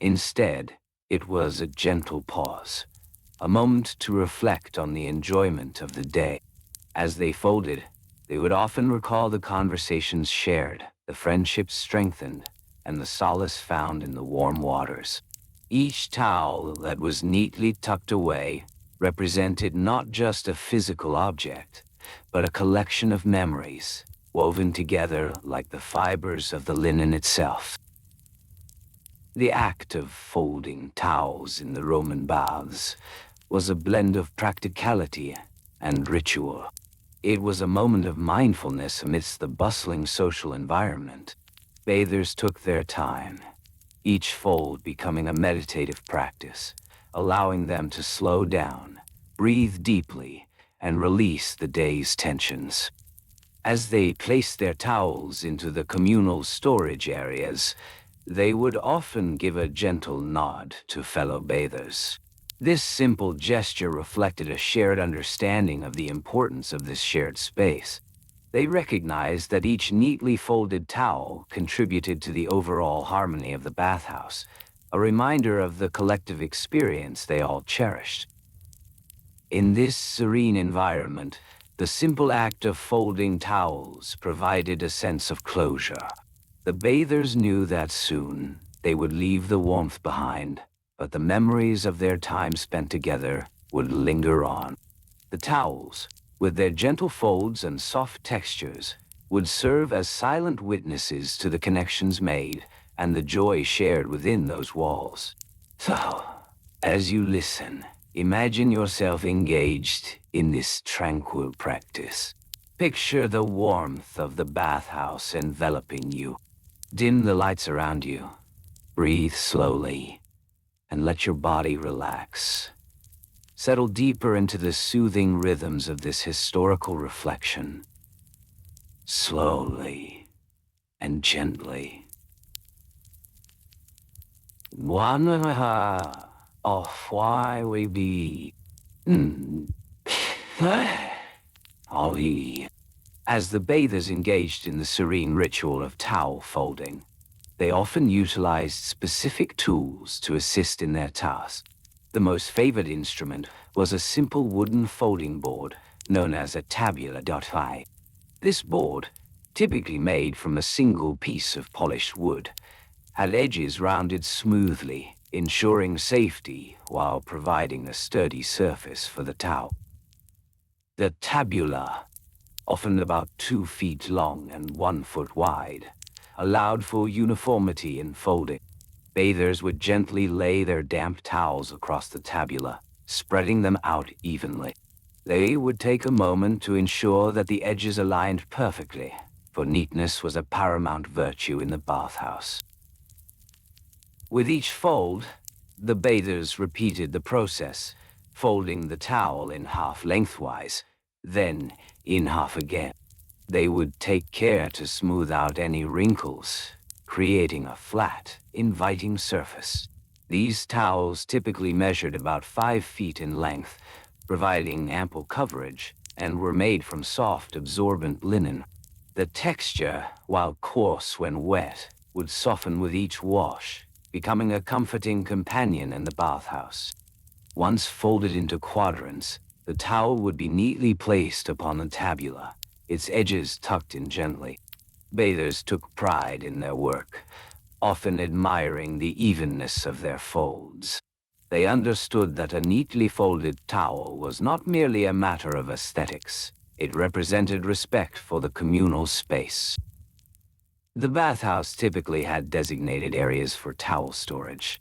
Instead, it was a gentle pause, a moment to reflect on the enjoyment of the day. As they folded, they would often recall the conversations shared, the friendships strengthened, and the solace found in the warm waters. Each towel that was neatly tucked away represented not just a physical object, but a collection of memories, woven together like the fibers of the linen itself. The act of folding towels in the Roman baths was a blend of practicality and ritual. It was a moment of mindfulness amidst the bustling social environment. Bathers took their time, each fold becoming a meditative practice, allowing them to slow down, breathe deeply, and release the day's tensions. As they placed their towels into the communal storage areas, they would often give a gentle nod to fellow bathers. This simple gesture reflected a shared understanding of the importance of this shared space. They recognized that each neatly folded towel contributed to the overall harmony of the bathhouse, a reminder of the collective experience they all cherished. In this serene environment, the simple act of folding towels provided a sense of closure. The bathers knew that soon they would leave the warmth behind, but the memories of their time spent together would linger on. The towels, with their gentle folds and soft textures, would serve as silent witnesses to the connections made and the joy shared within those walls. So, as you listen, imagine yourself engaged in this tranquil practice. Picture the warmth of the bathhouse enveloping you. Dim the lights around you. Breathe slowly, and let your body relax. Settle deeper into the soothing rhythms of this historical reflection. Slowly and gently. One of why we be. Ollie. As the bathers engaged in the serene ritual of towel folding, they often utilized specific tools to assist in their task. The most favored instrument was a simple wooden folding board known as a tabula.fi. This board, typically made from a single piece of polished wood, had edges rounded smoothly, ensuring safety while providing a sturdy surface for the towel. The tabula, often about 2 feet long and 1 foot wide, allowed for uniformity in folding. Bathers would gently lay their damp towels across the tabula, spreading them out evenly. They would take a moment to ensure that the edges aligned perfectly, for neatness was a paramount virtue in the bathhouse. With each fold, the bathers repeated the process, folding the towel in half lengthwise, then in half again. They would take care to smooth out any wrinkles, creating a flat, inviting surface. These towels typically measured about 5 feet in length, providing ample coverage, and were made from soft, absorbent linen. The texture, while coarse when wet, would soften with each wash, becoming a comforting companion in the bathhouse. Once folded into quadrants, the towel would be neatly placed upon the tabula, its edges tucked in gently. Bathers took pride in their work, often admiring the evenness of their folds. They understood that a neatly folded towel was not merely a matter of aesthetics. It represented respect for the communal space. The bathhouse typically had designated areas for towel storage.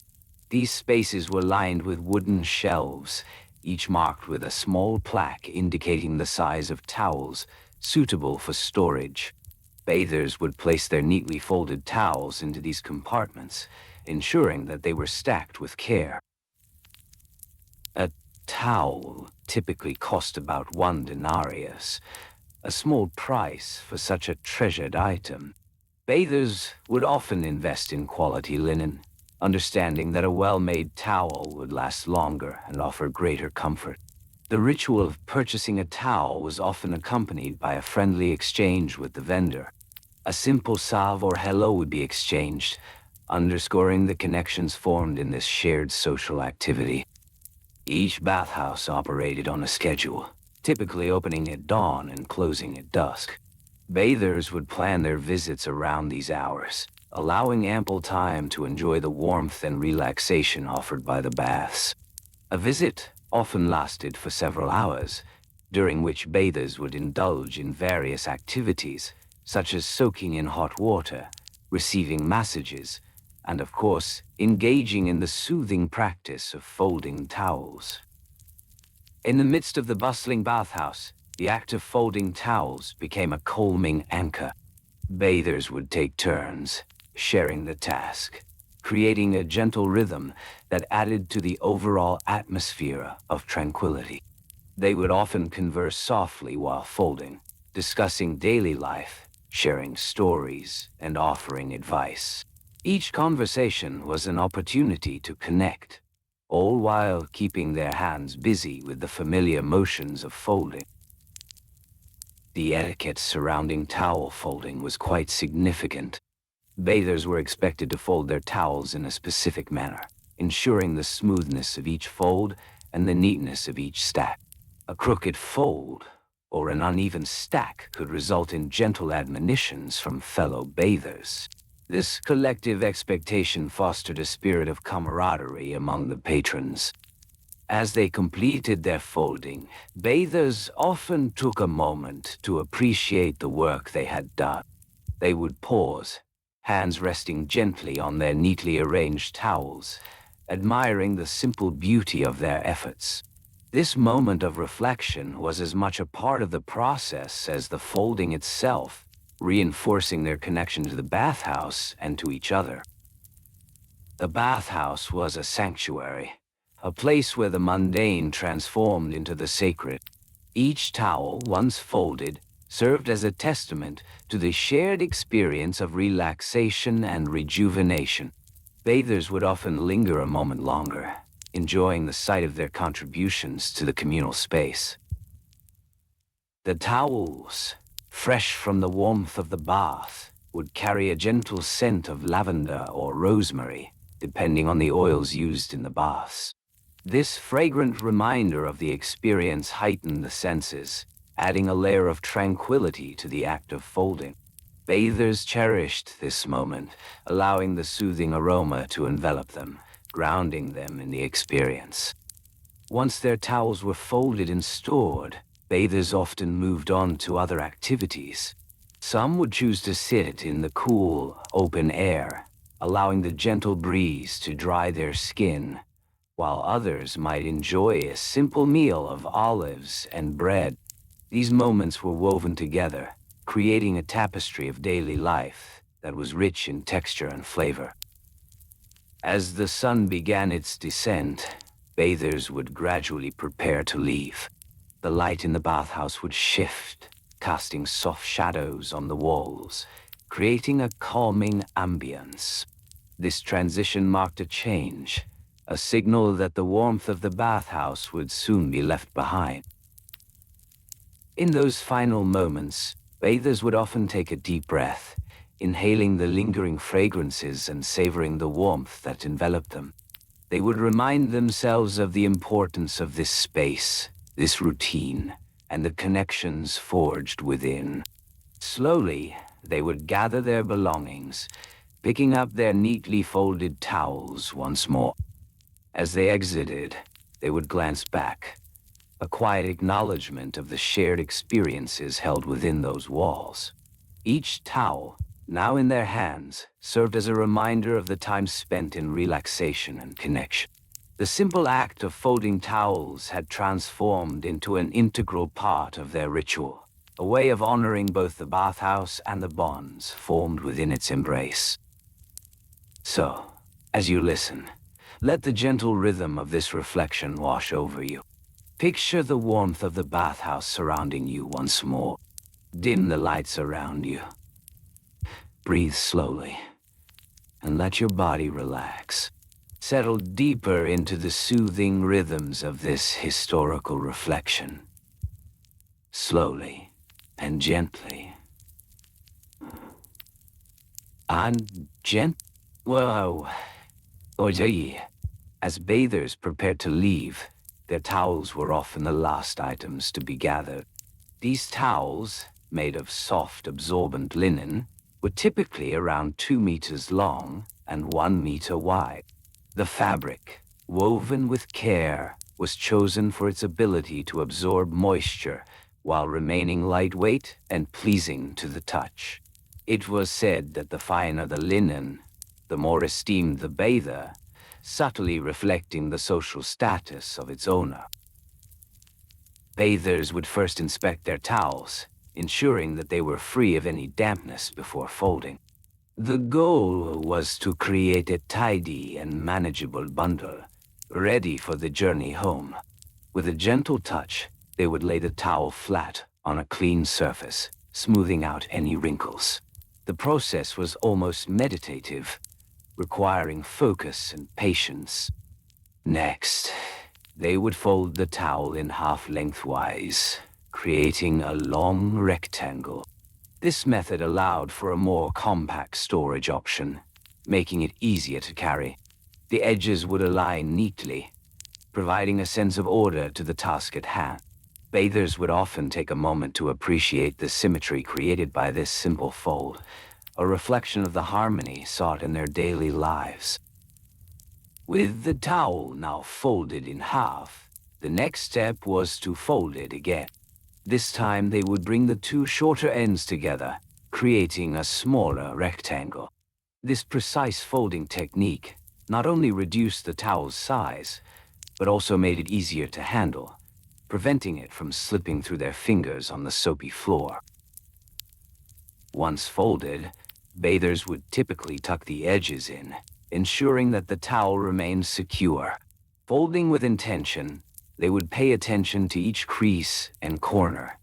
These spaces were lined with wooden shelves, each marked with a small plaque indicating the size of towels suitable for storage. Bathers would place their neatly folded towels into these compartments, ensuring that they were stacked with care. A towel typically cost about 1 denarius, a small price for such a treasured item. Bathers would often invest in quality linen, understanding that a well-made towel would last longer and offer greater comfort. The ritual of purchasing a towel was often accompanied by a friendly exchange with the vendor. A simple salve or hello would be exchanged, underscoring the connections formed in this shared social activity. Each bathhouse operated on a schedule, typically opening at dawn and closing at dusk. Bathers would plan their visits around these hours, allowing ample time to enjoy the warmth and relaxation offered by the baths. A visit often lasted for several hours, during which bathers would indulge in various activities, such as soaking in hot water, receiving massages, and of course, engaging in the soothing practice of folding towels. In the midst of the bustling bathhouse, the act of folding towels became a calming anchor. Bathers would take turns, sharing the task, creating a gentle rhythm that added to the overall atmosphere of tranquility. They would often converse softly while folding, discussing daily life, sharing stories, and offering advice. Each conversation was an opportunity to connect, all while keeping their hands busy with the familiar motions of folding. The etiquette surrounding towel folding was quite significant. Bathers were expected to fold their towels in a specific manner, ensuring the smoothness of each fold and the neatness of each stack. A crooked fold or an uneven stack could result in gentle admonitions from fellow bathers. This collective expectation fostered a spirit of camaraderie among the patrons. As they completed their folding, bathers often took a moment to appreciate the work they had done. They would pause, hands resting gently on their neatly arranged towels, admiring the simple beauty of their efforts. This moment of reflection was as much a part of the process as the folding itself, reinforcing their connection to the bathhouse and to each other. The bathhouse was a sanctuary, a place where the mundane transformed into the sacred. Each towel, once folded, served as a testament to the shared experience of relaxation and rejuvenation. Bathers would often linger a moment longer, enjoying the sight of their contributions to the communal space. The towels, fresh from the warmth of the bath, would carry a gentle scent of lavender or rosemary, depending on the oils used in the baths. This fragrant reminder of the experience heightened the senses, adding a layer of tranquility to the act of folding. Bathers cherished this moment, allowing the soothing aroma to envelop them, grounding them in the experience. Once their towels were folded and stored, bathers often moved on to other activities. Some would choose to sit in the cool, open air, allowing the gentle breeze to dry their skin, while others might enjoy a simple meal of olives and bread. These moments were woven together, creating a tapestry of daily life that was rich in texture and flavor. As the sun began its descent, bathers would gradually prepare to leave. The light in the bathhouse would shift, casting soft shadows on the walls, creating a calming ambience. This transition marked a change, a signal that the warmth of the bathhouse would soon be left behind. In those final moments, bathers would often take a deep breath, inhaling the lingering fragrances and savoring the warmth that enveloped them. They would remind themselves of the importance of this space, this routine, and the connections forged within. Slowly, they would gather their belongings, picking up their neatly folded towels once more. As they exited, they would glance back, a quiet acknowledgement of the shared experiences held within those walls. Each towel, now in their hands, served as a reminder of the time spent in relaxation and connection. The simple act of folding towels had transformed into an integral part of their ritual, a way of honoring both the bathhouse and the bonds formed within its embrace. So, as you listen, let the gentle rhythm of this reflection wash over you. Picture the warmth of the bathhouse surrounding you once more. Dim the lights around you. Breathe slowly, and let your body relax. Settle deeper into the soothing rhythms of this historical reflection. Slowly and gently. And Whoa. Oye. As bathers prepared to leave, their towels were often the last items to be gathered. These towels, made of soft, absorbent linen, were typically around 2 meters long and 1 meter wide. The fabric, woven with care, was chosen for its ability to absorb moisture while remaining lightweight and pleasing to the touch. It was said that the finer the linen, the more esteemed the bather, subtly reflecting the social status of its owner. Bathers would first inspect their towels, ensuring that they were free of any dampness before folding. The goal was to create a tidy and manageable bundle, ready for the journey home. With a gentle touch, they would lay the towel flat on a clean surface, smoothing out any wrinkles. The process was almost meditative, requiring focus and patience. Next, they would fold the towel in half lengthwise, creating a long rectangle. This method allowed for a more compact storage option, making it easier to carry. The edges would align neatly, providing a sense of order to the task at hand. Bathers would often take a moment to appreciate the symmetry created by this simple fold, a reflection of the harmony sought in their daily lives. With the towel now folded in half, the next step was to fold it again. This time they would bring the two shorter ends together, creating a smaller rectangle. This precise folding technique not only reduced the towel's size, but also made it easier to handle, preventing it from slipping through their fingers on the soapy floor. Once folded, bathers would typically tuck the edges in, ensuring that the towel remained secure. Folding with intention, they would pay attention to each crease and corner,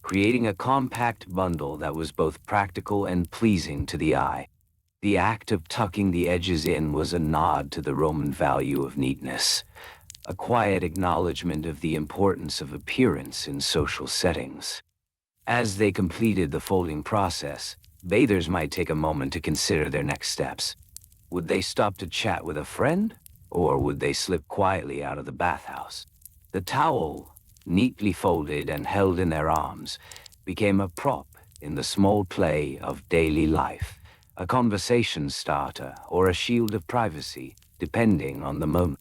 creating a compact bundle that was both practical and pleasing to the eye. The act of tucking the edges in was a nod to the Roman value of neatness, a quiet acknowledgement of the importance of appearance in social settings. As they completed the folding process, bathers might take a moment to consider their next steps. Would they stop to chat with a friend, or would they slip quietly out of the bathhouse? The towel, neatly folded and held in their arms, became a prop in the small play of daily life, a conversation starter or a shield of privacy, depending on the moment.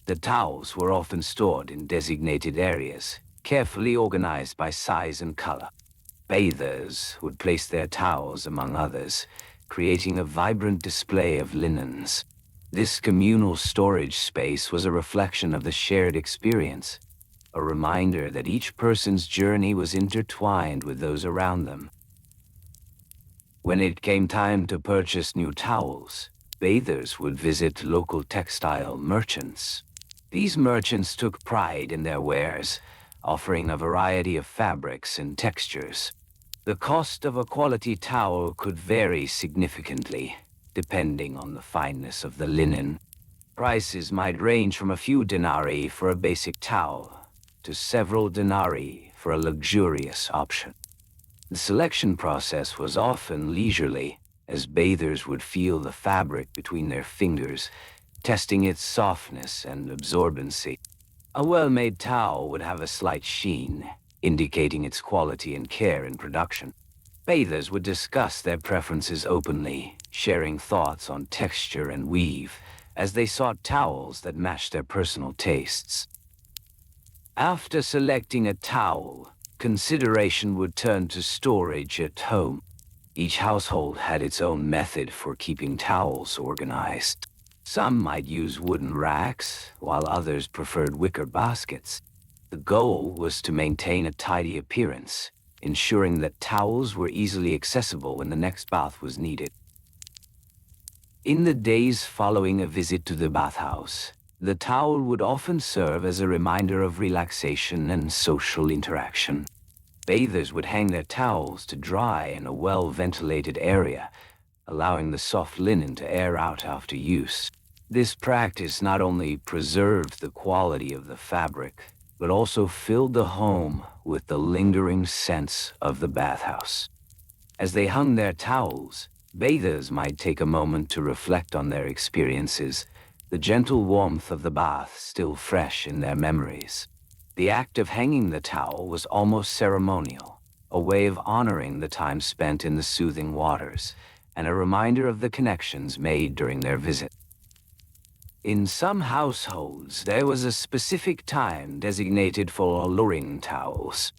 The towels were often stored in designated areas, carefully organized by size and color. Bathers would place their towels among others, creating a vibrant display of linens. This communal storage space was a reflection of the shared experience, a reminder that each person's journey was intertwined with those around them. When it came time to purchase new towels, bathers would visit local textile merchants. These merchants took pride in their wares, offering a variety of fabrics and textures. The cost of a quality towel could vary significantly, depending on the fineness of the linen. Prices might range from a few denarii for a basic towel to several denarii for a luxurious option. The selection process was often leisurely, as bathers would feel the fabric between their fingers, testing its softness and absorbency. A well-made towel would have a slight sheen, indicating its quality and care in production. Bathers would discuss their preferences openly, sharing thoughts on texture and weave, as they sought towels that matched their personal tastes. After selecting a towel, consideration would turn to storage at home. Each household had its own method for keeping towels organized. Some might use wooden racks, while others preferred wicker baskets. The goal was to maintain a tidy appearance, ensuring that towels were easily accessible when the next bath was needed. In the days following a visit to the bathhouse, the towel would often serve as a reminder of relaxation and social interaction. Bathers would hang their towels to dry in a well-ventilated area, allowing the soft linen to air out after use. This practice not only preserved the quality of the fabric, but also filled the home with the lingering sense of the bathhouse. As they hung their towels, bathers might take a moment to reflect on their experiences, the gentle warmth of the bath still fresh in their memories. The act of hanging the towel was almost ceremonial, a way of honoring the time spent in the soothing waters, and a reminder of the connections made during their visit. In some households, there was a specific time designated for alluring towels.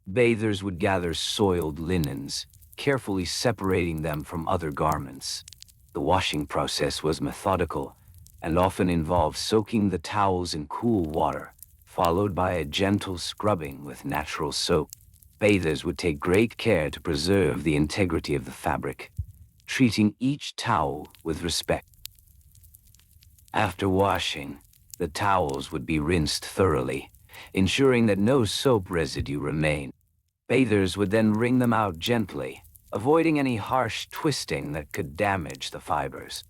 Bathers would gather soiled linens, carefully separating them from other garments. The washing process was methodical and often involved soaking the towels in cool water, followed by a gentle scrubbing with natural soap. Bathers would take great care to preserve the integrity of the fabric, treating each towel with respect. After washing, the towels would be rinsed thoroughly, ensuring that no soap residue remained. Bathers would then wring them out gently, avoiding any harsh twisting that could damage the fibers.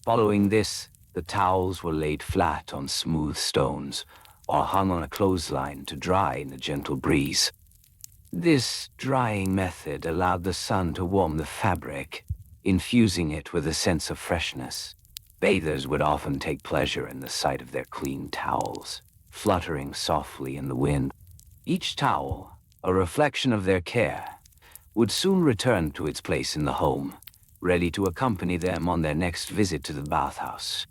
Following this, the towels were laid flat on smooth stones or hung on a clothesline to dry in a gentle breeze. This drying method allowed the sun to warm the fabric, infusing it with a sense of freshness. Bathers would often take pleasure in the sight of their clean towels, fluttering softly in the wind. Each towel, a reflection of their care, would soon return to its place in the home, ready to accompany them on their next visit to the bathhouse.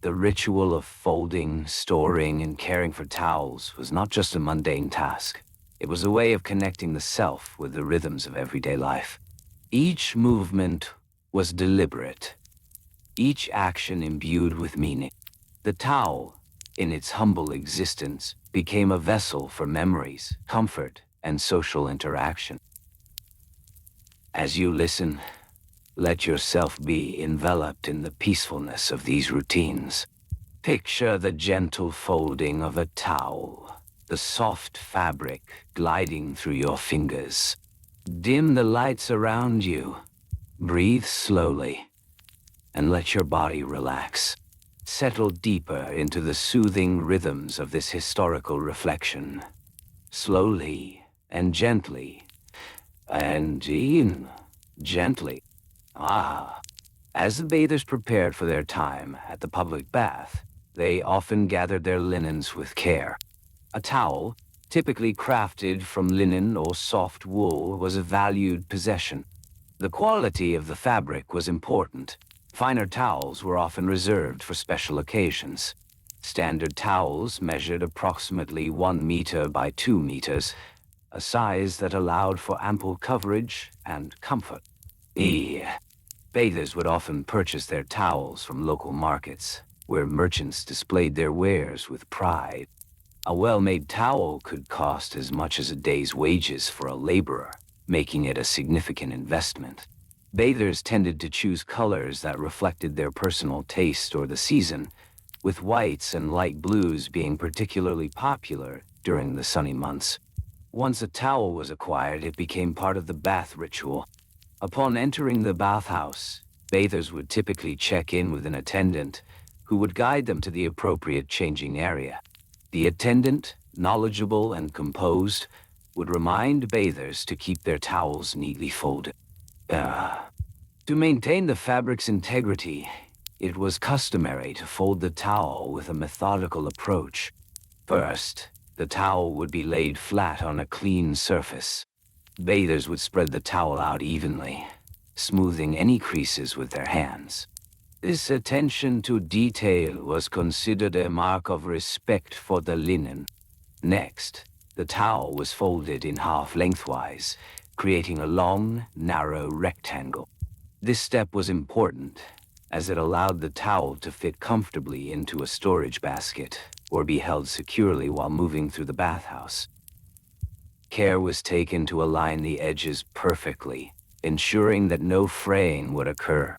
The ritual of folding, storing, and caring for towels was not just a mundane task. It was a way of connecting the self with the rhythms of everyday life. Each movement was deliberate, each action imbued with meaning. The towel, in its humble existence, became a vessel for memories, comfort, and social interaction. As you listen, let yourself be enveloped in the peacefulness of these routines. Picture the gentle folding of a towel, the soft fabric gliding through your fingers. Dim the lights around you. Breathe slowly, and let your body relax. Settle deeper into the soothing rhythms of this historical reflection. Slowly and gently, and in gently. As the bathers prepared for their time at the public bath, they often gathered their linens with care. A towel, typically crafted from linen or soft wool, was a valued possession. The quality of the fabric was important. Finer towels were often reserved for special occasions. Standard towels measured approximately 1 meter by 2 meters, a size that allowed for ample coverage and comfort. Bathers would often purchase their towels from local markets, where merchants displayed their wares with pride. A well-made towel could cost as much as a day's wages for a laborer, making it a significant investment. Bathers tended to choose colors that reflected their personal taste or the season, with whites and light blues being particularly popular during the sunny months. Once a towel was acquired, it became part of the bath ritual. Upon entering the bathhouse, bathers would typically check in with an attendant who would guide them to the appropriate changing area. The attendant, knowledgeable and composed, would remind bathers to keep their towels neatly folded. To maintain the fabric's integrity, it was customary to fold the towel with a methodical approach. First, the towel would be laid flat on a clean surface. Bathers would spread the towel out evenly, smoothing any creases with their hands. This attention to detail was considered a mark of respect for the linen. Next, the towel was folded in half lengthwise, creating a long, narrow rectangle. This step was important, as it allowed the towel to fit comfortably into a storage basket or be held securely while moving through the bathhouse. Care was taken to align the edges perfectly, ensuring that no fraying would occur.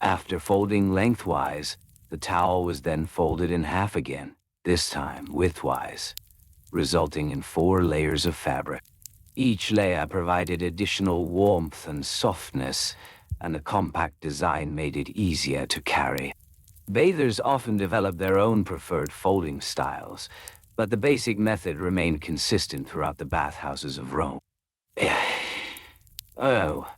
After folding lengthwise, the towel was then folded in half again, this time widthwise, resulting in 4 layers of fabric. Each layer provided additional warmth and softness, and the compact design made it easier to carry. Bathers often developed their own preferred folding styles, but the basic method remained consistent throughout the bathhouses of Rome. Oh,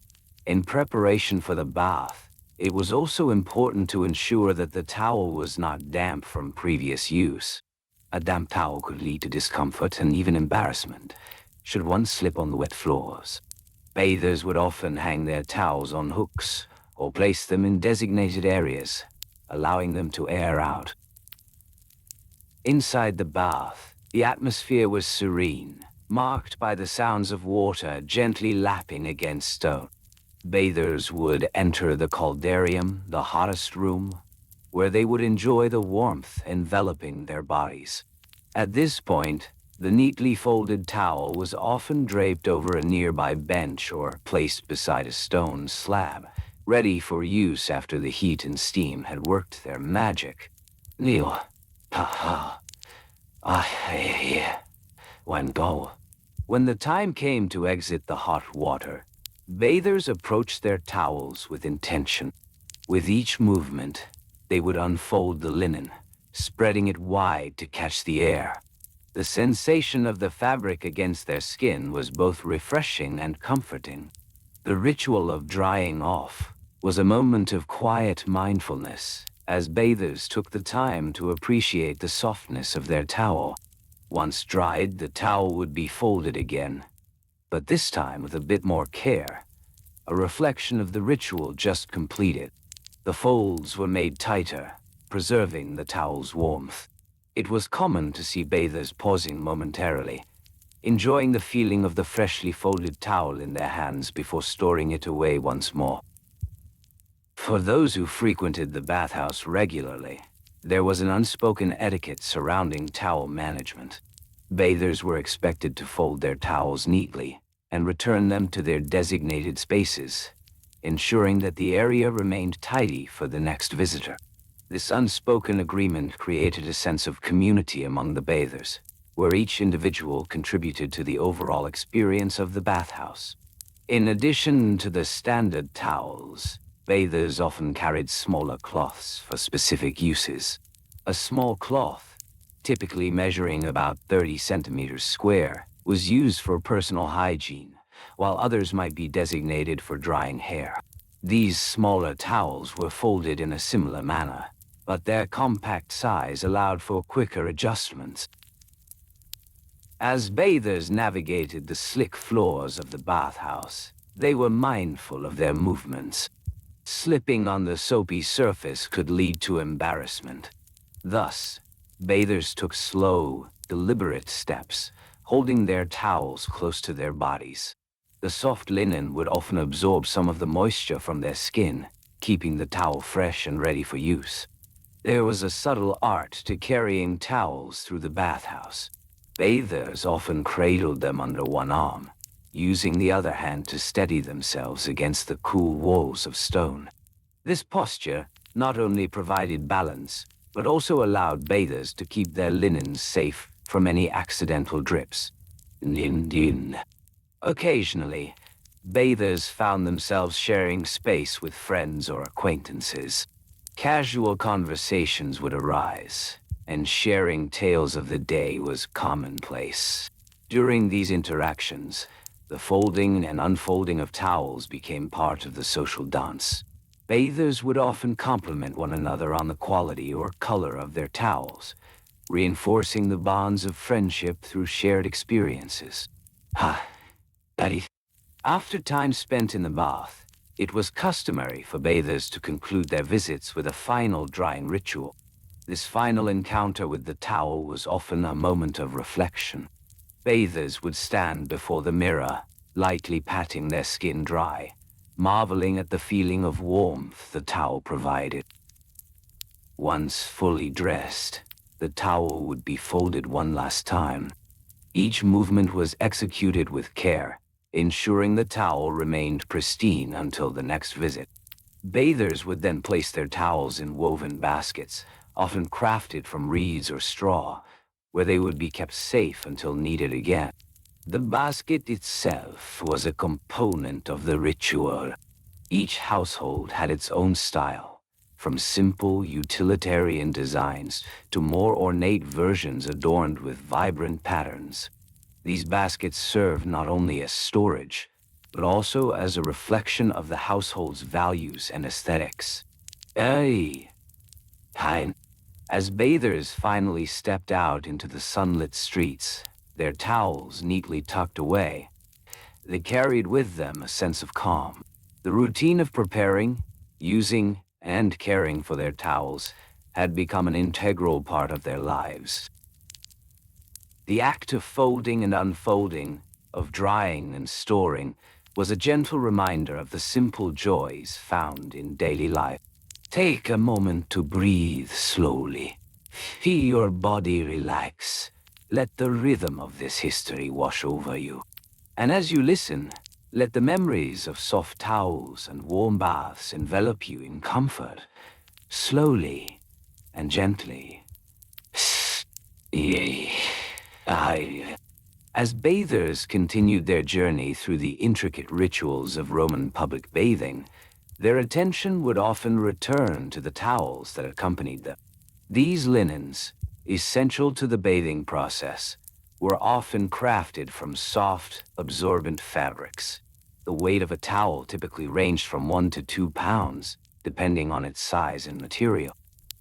in preparation for the bath, it was also important to ensure that the towel was not damp from previous use. A damp towel could lead to discomfort and even embarrassment, should one slip on the wet floors. Bathers would often hang their towels on hooks or place them in designated areas, allowing them to air out. Inside the bath, the atmosphere was serene, marked by the sounds of water gently lapping against stone. Bathers would enter the caldarium, the hottest room, where they would enjoy the warmth enveloping their bodies. At this point, the neatly folded towel was often draped over a nearby bench or placed beside a stone slab, ready for use after the heat and steam had worked their magic. Neil, haha, when go. When the time came to exit the hot water, bathers approached their towels with intention. With each movement, they would unfold the linen, spreading it wide to catch the air. The sensation of the fabric against their skin was both refreshing and comforting. The ritual of drying off was a moment of quiet mindfulness, as bathers took the time to appreciate the softness of their towel. Once dried, the towel would be folded again, but this time with a bit more care, a reflection of the ritual just completed. The folds were made tighter, preserving the towel's warmth. It was common to see bathers pausing momentarily, enjoying the feeling of the freshly folded towel in their hands before storing it away once more. For those who frequented the bathhouse regularly, there was an unspoken etiquette surrounding towel management. Bathers were expected to fold their towels neatly and return them to their designated spaces, ensuring that the area remained tidy for the next visitor. This unspoken agreement created a sense of community among the bathers, where each individual contributed to the overall experience of the bathhouse. In addition to the standard towels, bathers often carried smaller cloths for specific uses. A small cloth, typically measuring about 30 centimeters square, was used for personal hygiene, while others might be designated for drying hair. These smaller towels were folded in a similar manner, but their compact size allowed for quicker adjustments. As bathers navigated the slick floors of the bathhouse, they were mindful of their movements. Slipping on the soapy surface could lead to embarrassment. Thus, bathers took slow, deliberate steps, holding their towels close to their bodies. The soft linen would often absorb some of the moisture from their skin, keeping the towel fresh and ready for use. There was a subtle art to carrying towels through the bathhouse. Bathers often cradled them under one arm, using the other hand to steady themselves against the cool walls of stone. This posture not only provided balance, but also allowed bathers to keep their linens safe from any accidental drips. Occasionally, bathers found themselves sharing space with friends or acquaintances. Casual conversations would arise, and sharing tales of the day was commonplace. During these interactions, the folding and unfolding of towels became part of the social dance. Bathers would often compliment one another on the quality or color of their towels, reinforcing the bonds of friendship through shared experiences. Daddy. After time spent in the bath, It was customary for bathers to conclude their visits with a final drying ritual. This final encounter with the towel was often a moment of reflection. Bathers would stand before the mirror, lightly patting their skin dry, marveling at the feeling of warmth the towel provided. Once fully dressed, the towel would be folded one last time. Each movement was executed with care, ensuring the towel remained pristine until the next visit. Bathers would then place their towels in woven baskets, often crafted from reeds or straw, where they would be kept safe until needed again. The basket itself was a component of the ritual. Each household had its own style, from simple utilitarian designs to more ornate versions adorned with vibrant patterns. These baskets served not only as storage, but also as a reflection of the household's values and aesthetics. Ay, time. As bathers finally stepped out into the sunlit streets, their towels neatly tucked away, they carried with them a sense of calm. The routine of preparing, using, and caring for their towels had become an integral part of their lives. The act of folding and unfolding, of drying and storing, was a gentle reminder of the simple joys found in daily life. Take a moment to breathe slowly. Feel your body relax. Let the rhythm of this history wash over you. And as you listen, let the memories of soft towels and warm baths envelop you in comfort, slowly and gently. Yea, I. As bathers continued their journey through the intricate rituals of Roman public bathing, their attention would often return to the towels that accompanied them. These linens, essential to the bathing process, were often crafted from soft, absorbent fabrics. The weight of a towel typically ranged from 1 to 2 pounds, depending on its size and material.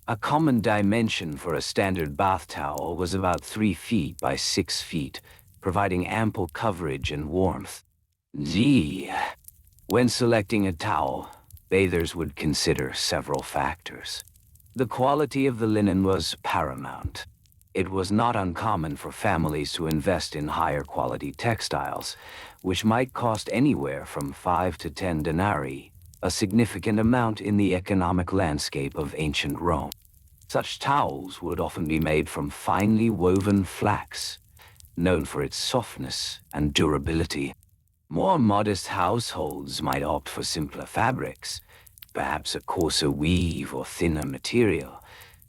A common dimension for a standard bath towel was about 3 feet by 6 feet, providing ample coverage and warmth. Gee. When selecting a towel, bathers would consider several factors. The quality of the linen was paramount. It was not uncommon for families to invest in higher quality textiles, which might cost anywhere from 5 to 10 denarii, a significant amount in the economic landscape of ancient Rome. Such towels would often be made from finely woven flax, known for its softness and durability. More modest households might opt for simpler fabrics, perhaps a coarser weave or thinner material,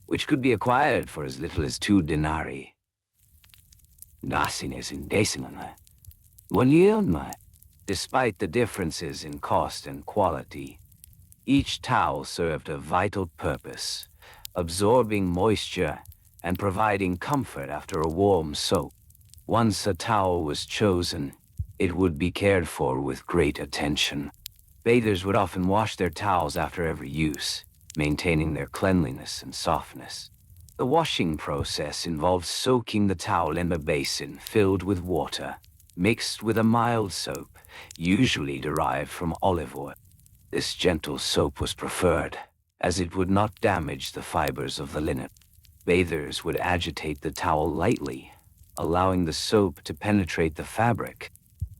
which could be acquired for as little as 2 denarii. Nasines in decimal. One yield my. Despite the differences in cost and quality, each towel served a vital purpose, absorbing moisture and providing comfort after a warm soak. Once a towel was chosen, it would be cared for with great attention. Bathers would often wash their towels after every use, maintaining their cleanliness and softness. The washing process involved soaking the towel in a basin filled with water, mixed with a mild soap, usually derived from olive oil. This gentle soap was preferred, as it would not damage the fibers of the linen. Bathers would agitate the towel lightly, allowing the soap to penetrate the fabric.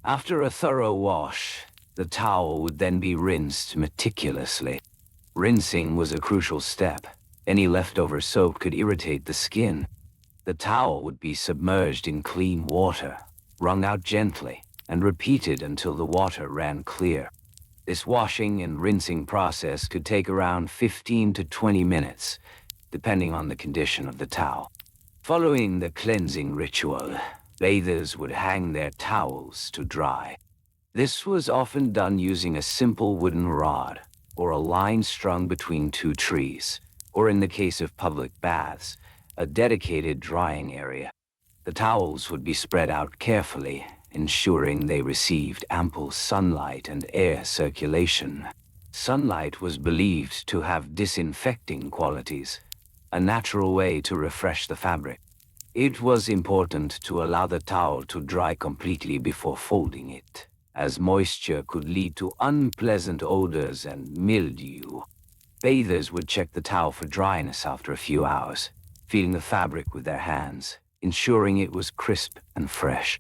After a thorough wash, the towel would then be rinsed meticulously. Rinsing was a crucial step. Any leftover soap could irritate the skin. The towel would be submerged in clean water, wrung out gently, and repeated until the water ran clear. This washing and rinsing process could take around 15 to 20 minutes, depending on the condition of the towel. Following the cleansing ritual, bathers would hang their towels to dry. This was often done using a simple wooden rod, or a line strung between 2 trees, or in the case of public baths, a dedicated drying area. The towels would be spread out carefully, ensuring they received ample sunlight and air circulation. Sunlight was believed to have disinfecting qualities, a natural way to refresh the fabric. It was important to allow the towel to dry completely before folding it. as moisture could lead to unpleasant odors and mildew. Bathers would check the towel for dryness after a few hours, feeling the fabric with their hands, ensuring it was crisp and fresh.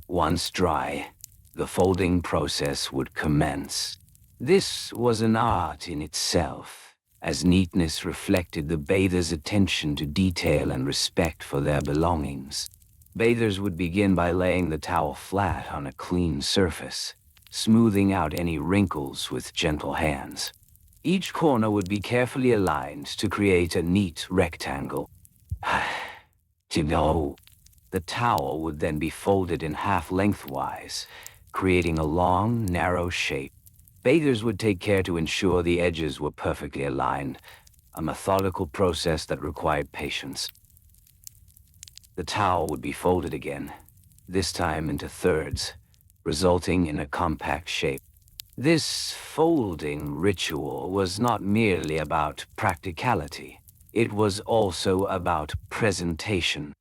Once dry, the folding process would commence. This was an art in itself, as neatness reflected the bather's attention to detail and respect for their belongings. Bathers would begin by laying the towel flat on a clean surface, smoothing out any wrinkles with gentle hands. Each corner would be carefully aligned to create a neat rectangle. The towel would then be folded in half lengthwise, creating a long, narrow shape. Bathers would take care to ensure the edges were perfectly aligned, a methodical process that required patience. The towel would be folded again, this time into thirds, resulting in a compact shape. This folding ritual was not merely about practicality. It was also about presentation.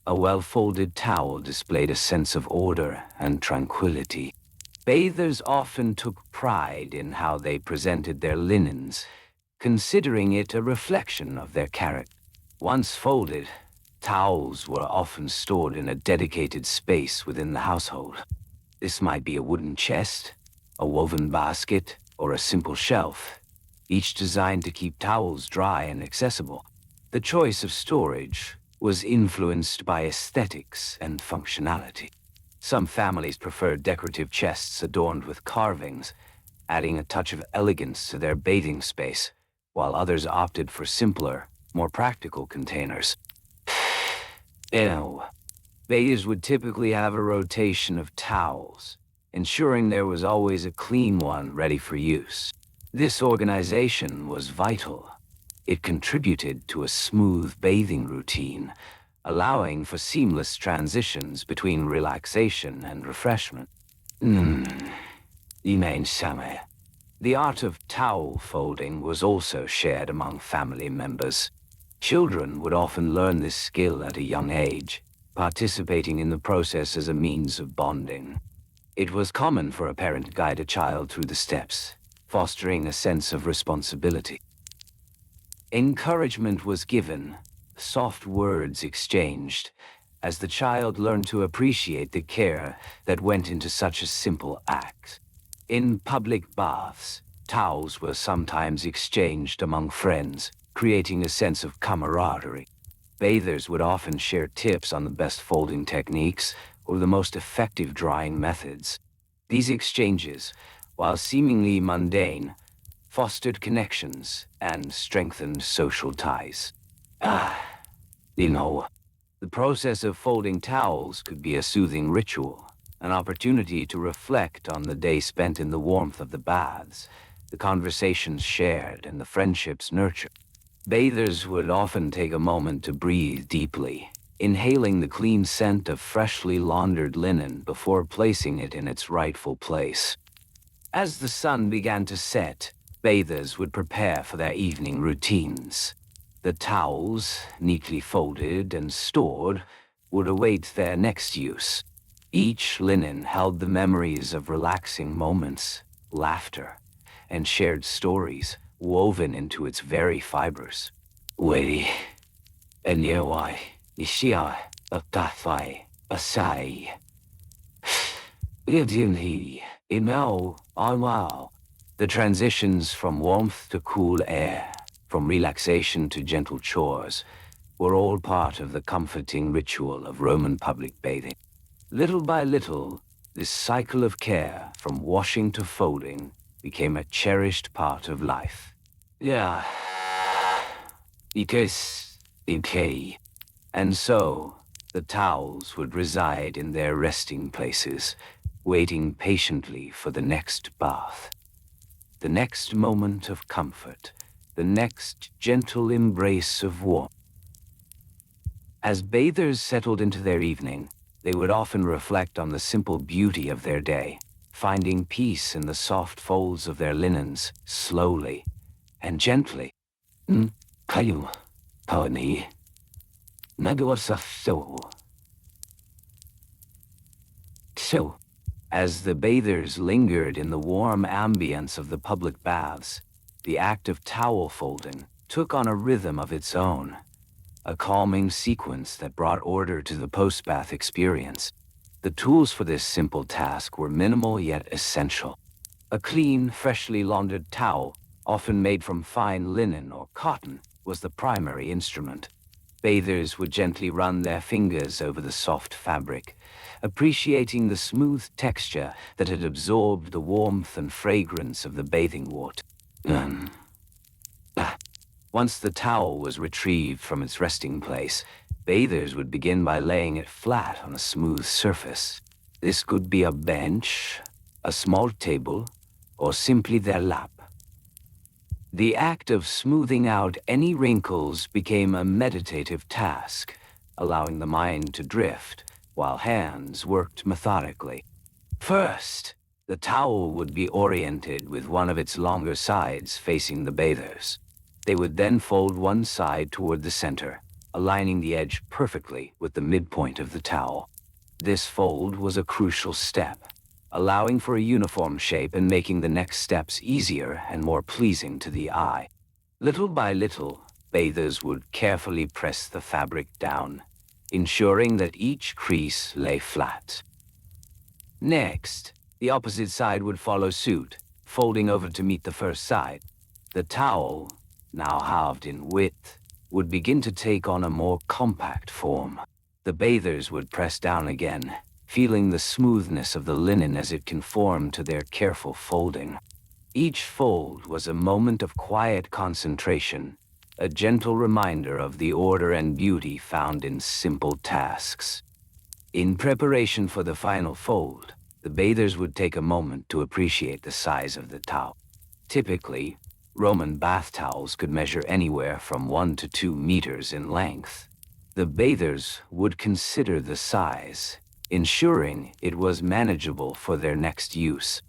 A well-folded towel displayed a sense of order and tranquility. Bathers often took pride in how they presented their linens, considering it a reflection of their character. Once folded, towels were often stored in a dedicated space within the household. This might be a wooden chest, a woven basket, or a simple shelf, each designed to keep towels dry and accessible. The choice of storage was influenced by aesthetics and functionality. Some families preferred decorative chests adorned with carvings, adding a touch of elegance to their bathing space, while others opted for simpler, more practical containers. Bathers would typically have a rotation of towels, ensuring there was always a clean one ready for use. This organization was vital. It contributed to a smooth bathing routine, allowing for seamless transitions between relaxation and refreshment. The art of towel folding was also shared among family members. Children would often learn this skill at a young age, participating in the process as a means of bonding. It was common for a parent to guide a child through the steps, fostering a sense of responsibility. Encouragement was given, soft words exchanged, as the child learned to appreciate the care that went into such a simple act. In public baths, towels were sometimes exchanged among friends, creating a sense of camaraderie. Bathers would often share tips on the best folding techniques or the most effective drying methods. These exchanges, while seemingly mundane, fostered connections and strengthened social ties. The process of folding towels could be a soothing ritual, an opportunity to reflect on the day spent in the warmth of the baths, the conversations shared, and the friendships nurtured. Bathers would often take a moment to breathe deeply, inhaling the clean scent of freshly laundered linen before placing it in its rightful place. As the sun began to set, bathers would prepare for their evening routines. The towels, neatly folded and stored, would await their next use. Each linen held the memories of relaxing moments, laughter, and shared stories woven into its very fibers. Wei, Enyewai, Ishia, Aktathai, Asai. Idinhi, Imao, Alwao. The transitions from warmth to cool air, from relaxation to gentle chores, were all part of the comforting ritual of Roman public bathing. Little by little, this cycle of care, from washing to folding, became a cherished part of life. Yeah. Because, okay. And so, the towels would reside in their resting places, waiting patiently for the next bath. The next moment of comfort, the next gentle embrace of warmth. As bathers settled into their evening, they would often reflect on the simple beauty of their day, finding peace in the soft folds of their linens, slowly and gently. Kayu, Pawani, Nagawasaso. So, As the bathers lingered in the warm ambience of the public baths, the act of towel folding took on a rhythm of its own, a calming sequence that brought order to the post-bath experience. The tools for this simple task were minimal yet essential. A clean, freshly laundered towel, often made from fine linen or cotton, was the primary instrument. Bathers would gently run their fingers over the soft fabric, appreciating the smooth texture that had absorbed the warmth and fragrance of the bathing water. Once the towel was retrieved from its resting place, bathers would begin by laying it flat on a smooth surface. This could be a bench, a small table, or simply their lap. The act of smoothing out any wrinkles became a meditative task, allowing the mind to drift while hands worked methodically. First, the towel would be oriented with one of its longer sides facing the bathers. They would then fold one side toward the center, aligning the edge perfectly with the midpoint of the towel. This fold was a crucial step, allowing for a uniform shape and making the next steps easier and more pleasing to the eye. Little by little, bathers would carefully press the fabric down, ensuring that each crease lay flat. Next, the opposite side would follow suit, folding over to meet the first side. The towel, now halved in width, would begin to take on a more compact form. The bathers would press down again, feeling the smoothness of the linen as it conformed to their careful folding. Each fold was a moment of quiet concentration, a gentle reminder of the order and beauty found in simple tasks. In preparation for the final fold, the bathers would take a moment to appreciate the size of the towel. Typically, Roman bath towels could measure anywhere from 1 to 2 meters in length. The bathers would consider the size, ensuring it was manageable for their next use.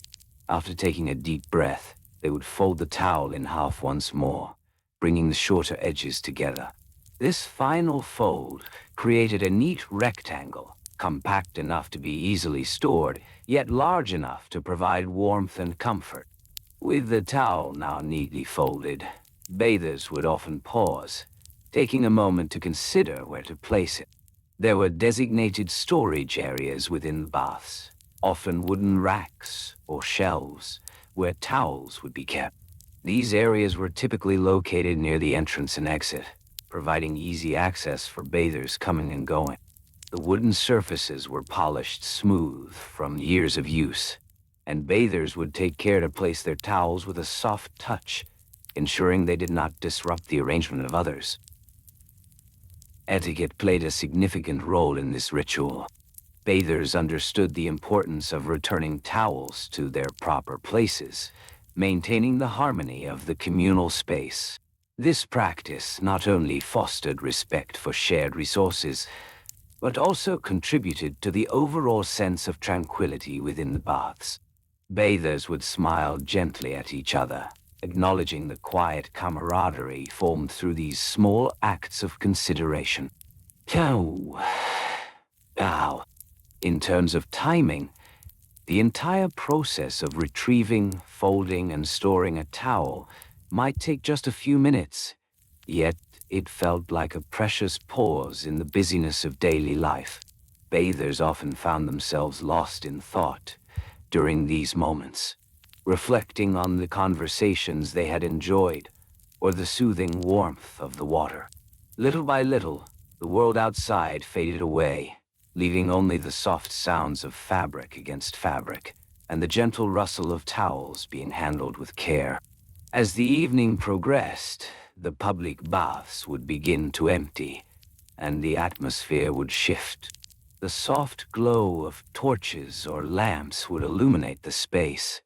After taking a deep breath, they would fold the towel in half once more, bringing the shorter edges together. This final fold created a neat rectangle, compact enough to be easily stored, yet large enough to provide warmth and comfort. With the towel now neatly folded, bathers would often pause, taking a moment to consider where to place it. There were designated storage areas within the baths, often wooden racks or shelves, where towels would be kept. These areas were typically located near the entrance and exit, providing easy access for bathers coming and going. The wooden surfaces were polished smooth from years of use, and bathers would take care to place their towels with a soft touch, ensuring they did not disrupt the arrangement of others. Etiquette played a significant role in this ritual. Bathers understood the importance of returning towels to their proper places, maintaining the harmony of the communal space. This practice not only fostered respect for shared resources, but also contributed to the overall sense of tranquility within the baths. Bathers would smile gently at each other, acknowledging the quiet camaraderie formed through these small acts of consideration. Now, in terms of timing, the entire process of retrieving, folding, and storing a towel might take just a few minutes, yet it felt like a precious pause in the busyness of daily life. Bathers often found themselves lost in thought during these moments, reflecting on the conversations they had enjoyed or the soothing warmth of the water. Little by little, the world outside faded away, leaving only the soft sounds of fabric against fabric and the gentle rustle of towels being handled with care. As the evening progressed, the public baths would begin to empty, and the atmosphere would shift. The soft glow of torches or lamps would illuminate the space,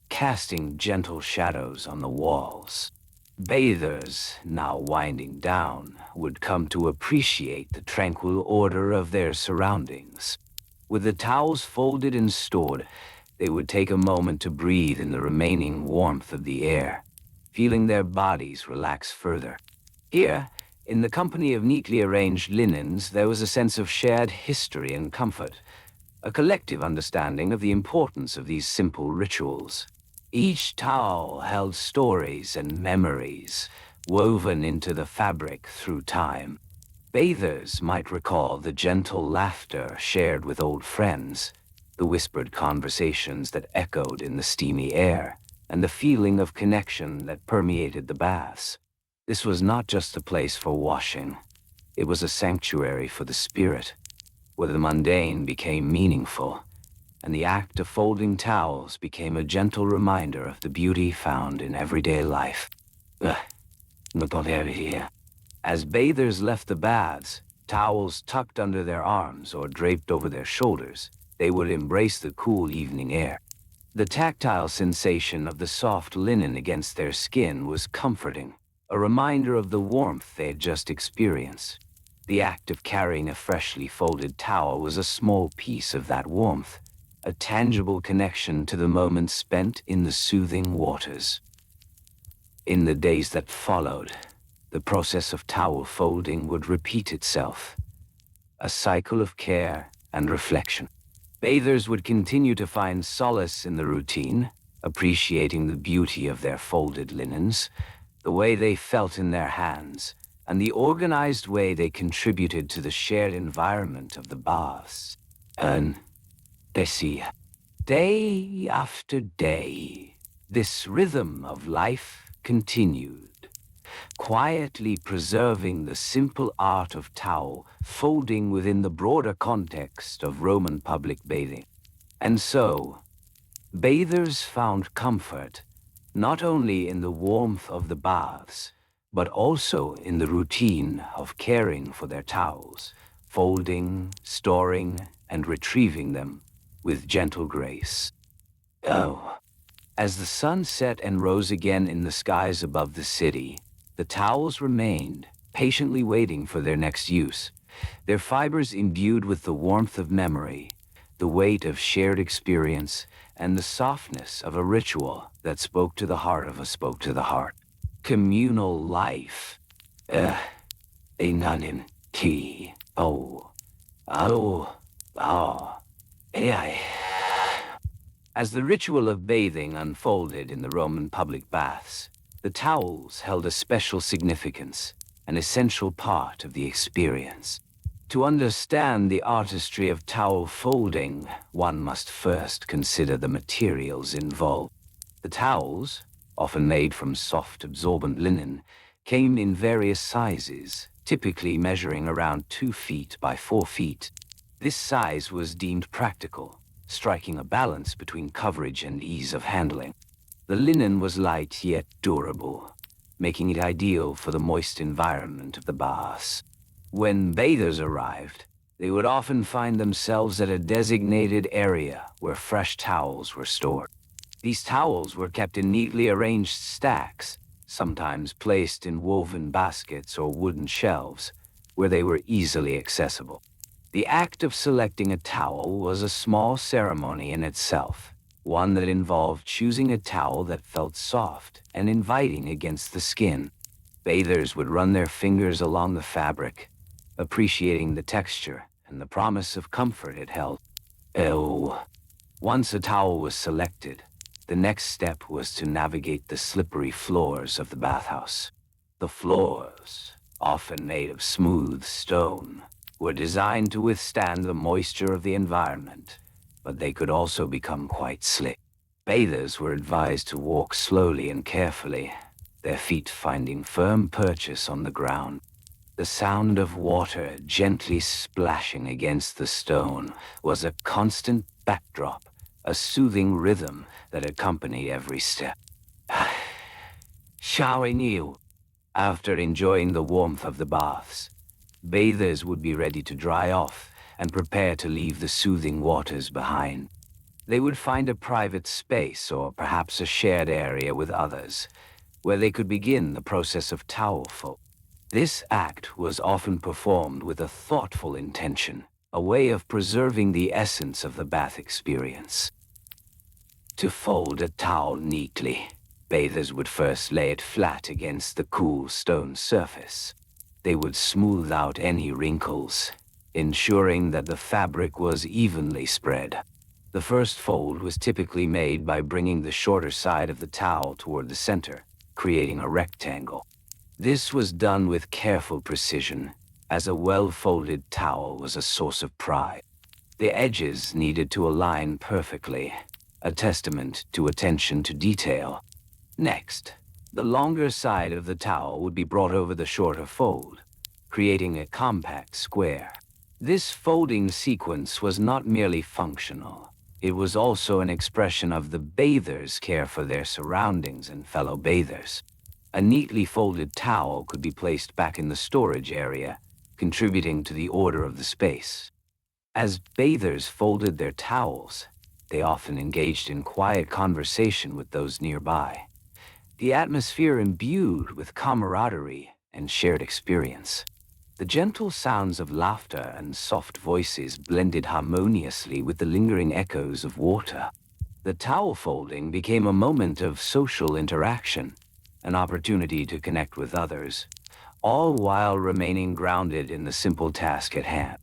casting gentle shadows on the walls. Bathers, now winding down, would come to appreciate the tranquil order of their surroundings. With the towels folded and stored, they would take a moment to breathe in the remaining warmth of the air, feeling their bodies relax further. Here, in the company of neatly arranged linens, there was a sense of shared history and comfort, a collective understanding of the importance of these simple rituals. Each towel held stories and memories woven into the fabric through time. Bathers might recall the gentle laughter shared with old friends, the whispered conversations that echoed in the steamy air, and the feeling of connection that permeated the baths. This was not just a place for washing, it was a sanctuary for the spirit, where the mundane became meaningful, and the act of folding towels became a gentle reminder of the beauty found in everyday life. Ugh, not over here. As bathers left the baths, towels tucked under their arms or draped over their shoulders, they would embrace the cool evening air. The tactile sensation of the soft linen against their skin was comforting, a reminder of the warmth they had just experienced. The act of carrying a freshly folded towel was a small piece of that warmth, a tangible connection to the moment spent in the soothing waters. In the days that followed, the process of towel folding would repeat itself, a cycle of care and reflection. Bathers would continue to find solace in the routine, appreciating the beauty of their folded linens, the way they felt in their hands, and the organized way they contributed to the shared environment of the baths. And they see, day after day, this rhythm of life continued, quietly preserving the simple art of towel folding within the broader context of Roman public bathing. And so, bathers found comfort not only in the warmth of the baths, but also in the routine of caring for their towels, folding, storing, and retrieving them with gentle grace. Oh, as the sun set and rose again in the skies above the city, the towels remained, patiently waiting for their next use, their fibers imbued with the warmth of memory, the weight of shared experience, and the softness of a ritual that spoke to the heart of a spoke to the heart. Communal life. A nanin tea. Oh. Oh. Oh. Ai. As the ritual of bathing unfolded in the Roman public baths, the towels held a special significance, an essential part of the experience. To understand the artistry of towel folding, one must first consider the materials involved. The towels, often made from soft, absorbent linen, came in various sizes, typically measuring around 2 feet by 4 feet. This size was deemed practical, striking a balance between coverage and ease of handling. The linen was light yet durable, making it ideal for the moist environment of the baths. When bathers arrived, they would often find themselves at a designated area where fresh towels were stored. These towels were kept in neatly arranged stacks, sometimes placed in woven baskets or wooden shelves, where they were easily accessible. The act of selecting a towel was a small ceremony in itself, one that involved choosing a towel that felt soft and inviting against the skin. Bathers would run their fingers along the fabric, appreciating the texture and the promise of comfort it held. Oh, once a towel was selected, the next step was to navigate the slippery floors of the bathhouse. The floors, often made of smooth stone, were designed to withstand the moisture of the environment, but they could also become quite slick. Bathers were advised to walk slowly and carefully, their feet finding firm purchase on the ground. The sound of water gently splashing against the stone was a constant backdrop, a soothing rhythm that accompanied every step. Showering you. After enjoying the warmth of the baths, bathers would be ready to dry off and prepare to leave the soothing waters behind. They would find a private space or perhaps a shared area with others, where they could begin the process of towel fold. This act was often performed with a thoughtful intention, a way of preserving the essence of the bath experience. To fold a towel neatly, bathers would first lay it flat against the cool stone surface. They would smooth out any wrinkles, ensuring that the fabric was evenly spread. The first fold was typically made by bringing the shorter side of the towel toward the center, creating a rectangle. This was done with careful precision, as a well-folded towel was a source of pride. The edges needed to align perfectly, a testament to attention to detail. Next, the longer side of the towel would be brought over the shorter fold, creating a compact square. This folding sequence was not merely functional. It was also an expression of the bather's care for their surroundings and fellow bathers. A neatly folded towel could be placed back in the storage area, contributing to the order of the space. As bathers folded their towels, they often engaged in quiet conversation with those nearby. The atmosphere imbued with camaraderie and shared experience. The gentle sounds of laughter and soft voices blended harmoniously with the lingering echoes of water. The towel folding became a moment of social interaction, an opportunity to connect with others, all while remaining grounded in the simple task at hand.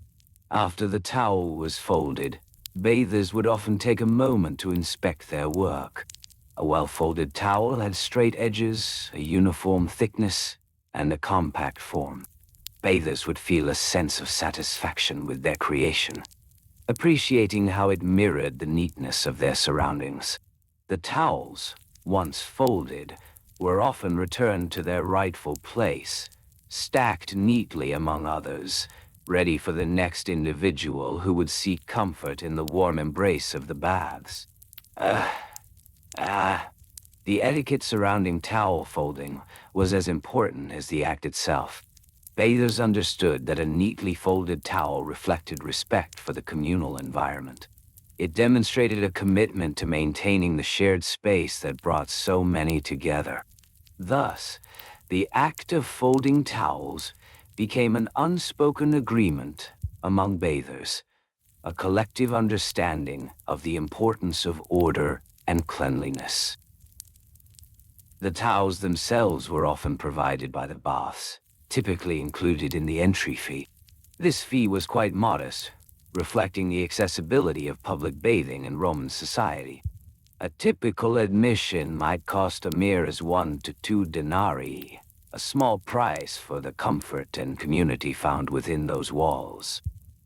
After the towel was folded, bathers would often take a moment to inspect their work. A well-folded towel had straight edges, a uniform thickness, and a compact form. Bathers would feel a sense of satisfaction with their creation, appreciating how it mirrored the neatness of their surroundings. The towels, once folded, were often returned to their rightful place, stacked neatly among others, ready for the next individual who would seek comfort in the warm embrace of the baths. The etiquette surrounding towel folding was as important as the act itself. Bathers understood that a neatly folded towel reflected respect for the communal environment. It demonstrated a commitment to maintaining the shared space that brought so many together. Thus, the act of folding towels became an unspoken agreement among bathers, a collective understanding of the importance of order and cleanliness. The towels themselves were often provided by the baths, typically included in the entry fee. This fee was quite modest, reflecting the accessibility of public bathing in Roman society. A typical admission might cost a mere as 1 to 2 denarii, a small price for the comfort and community found within those walls.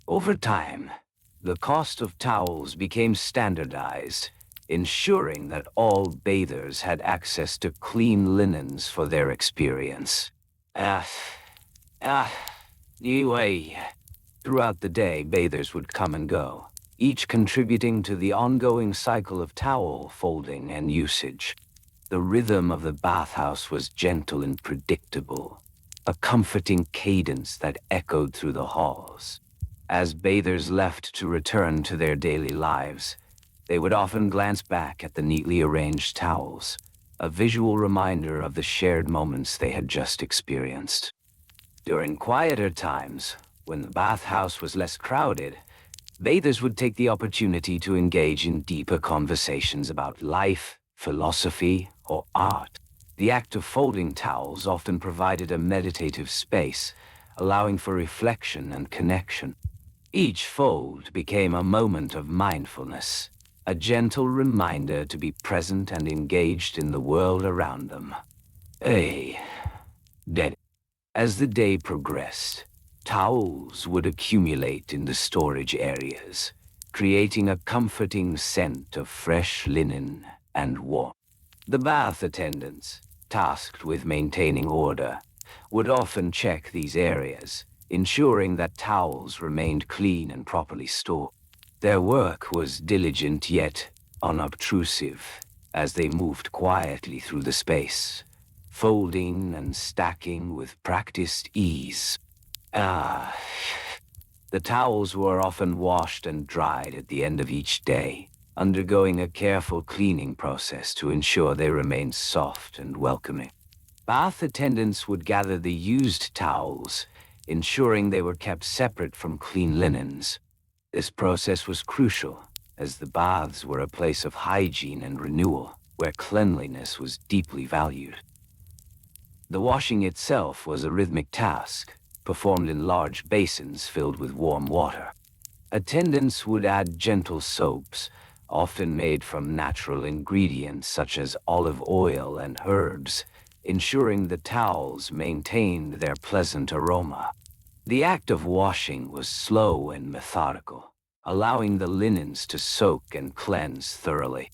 Over time, the cost of towels became standardized, ensuring that all bathers had access to clean linens for their experience. Anyway, throughout the day, bathers would come and go, each contributing to the ongoing cycle of towel folding and usage. The rhythm of the bathhouse was gentle and predictable, a comforting cadence that echoed through the halls. As bathers left to return to their daily lives, they would often glance back at the neatly arranged towels, a visual reminder of the shared moments they had just experienced. During quieter times, when the bathhouse was less crowded, bathers would take the opportunity to engage in deeper conversations about life, philosophy, or art. The act of folding towels often provided a meditative space, allowing for reflection and connection. Each fold became a moment of mindfulness, a gentle reminder to be present and engaged in the world around them. As the day progressed, towels would accumulate in the storage areas, creating a comforting scent of fresh linen and warmth. The bath attendants, tasked with maintaining order, would often check these areas, ensuring that towels remained clean and properly stored. Their work was diligent yet unobtrusive, as they moved quietly through the space, folding and stacking with practiced ease. The towels were often washed and dried at the end of each day, undergoing a careful cleaning process to ensure they remained soft and welcoming. Bath attendants would gather the used towels, ensuring they were kept separate from clean linens. This process was crucial, as the baths were a place of hygiene and renewal, where cleanliness was deeply valued. The washing itself was a rhythmic task, performed in large basins filled with warm water. Attendants would add gentle soaps, often made from natural ingredients such as olive oil and herbs, ensuring the towels maintained their pleasant aroma. The act of washing was slow and methodical, allowing the linens to soak and cleanse thoroughly.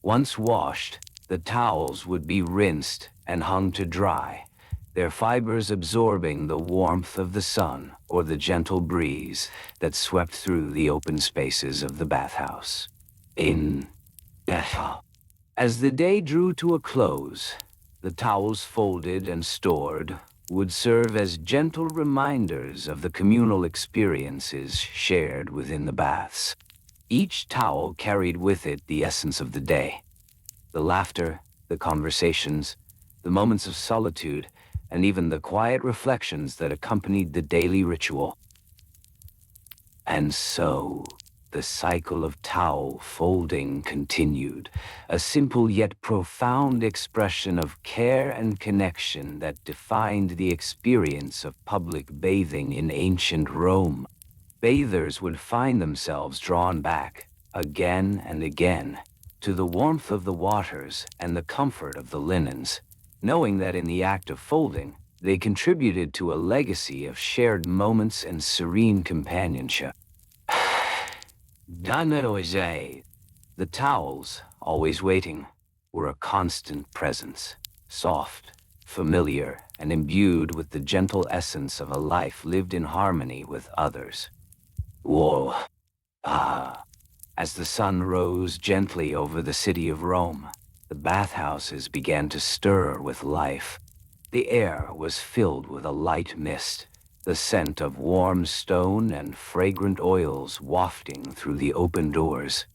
Once washed, the towels would be rinsed and hung to dry, their fibers absorbing the warmth of the sun or the gentle breeze that swept through the open spaces of the bathhouse. As the day drew to a close, the towels folded and stored would serve as gentle reminders of the communal experiences shared within the baths. Each towel carried with it the essence of the day: the laughter, the conversations, the moments of solitude, and even the quiet reflections that accompanied the daily ritual. And so, the cycle of towel folding continued, a simple yet profound expression of care and connection that defined the experience of public bathing in ancient Rome. Bathers would find themselves drawn back, again and again, to the warmth of the waters and the comfort of the linens, knowing that in the act of folding, they contributed to a legacy of shared moments and serene companionship. The towels, always waiting, were a constant presence, soft, familiar, and imbued with the gentle essence of a life lived in harmony with others. Whoa. As the sun rose gently over the city of Rome, the bathhouses began to stir with life. The air was filled with a light mist, the scent of warm stone and fragrant oils wafting through the open doors.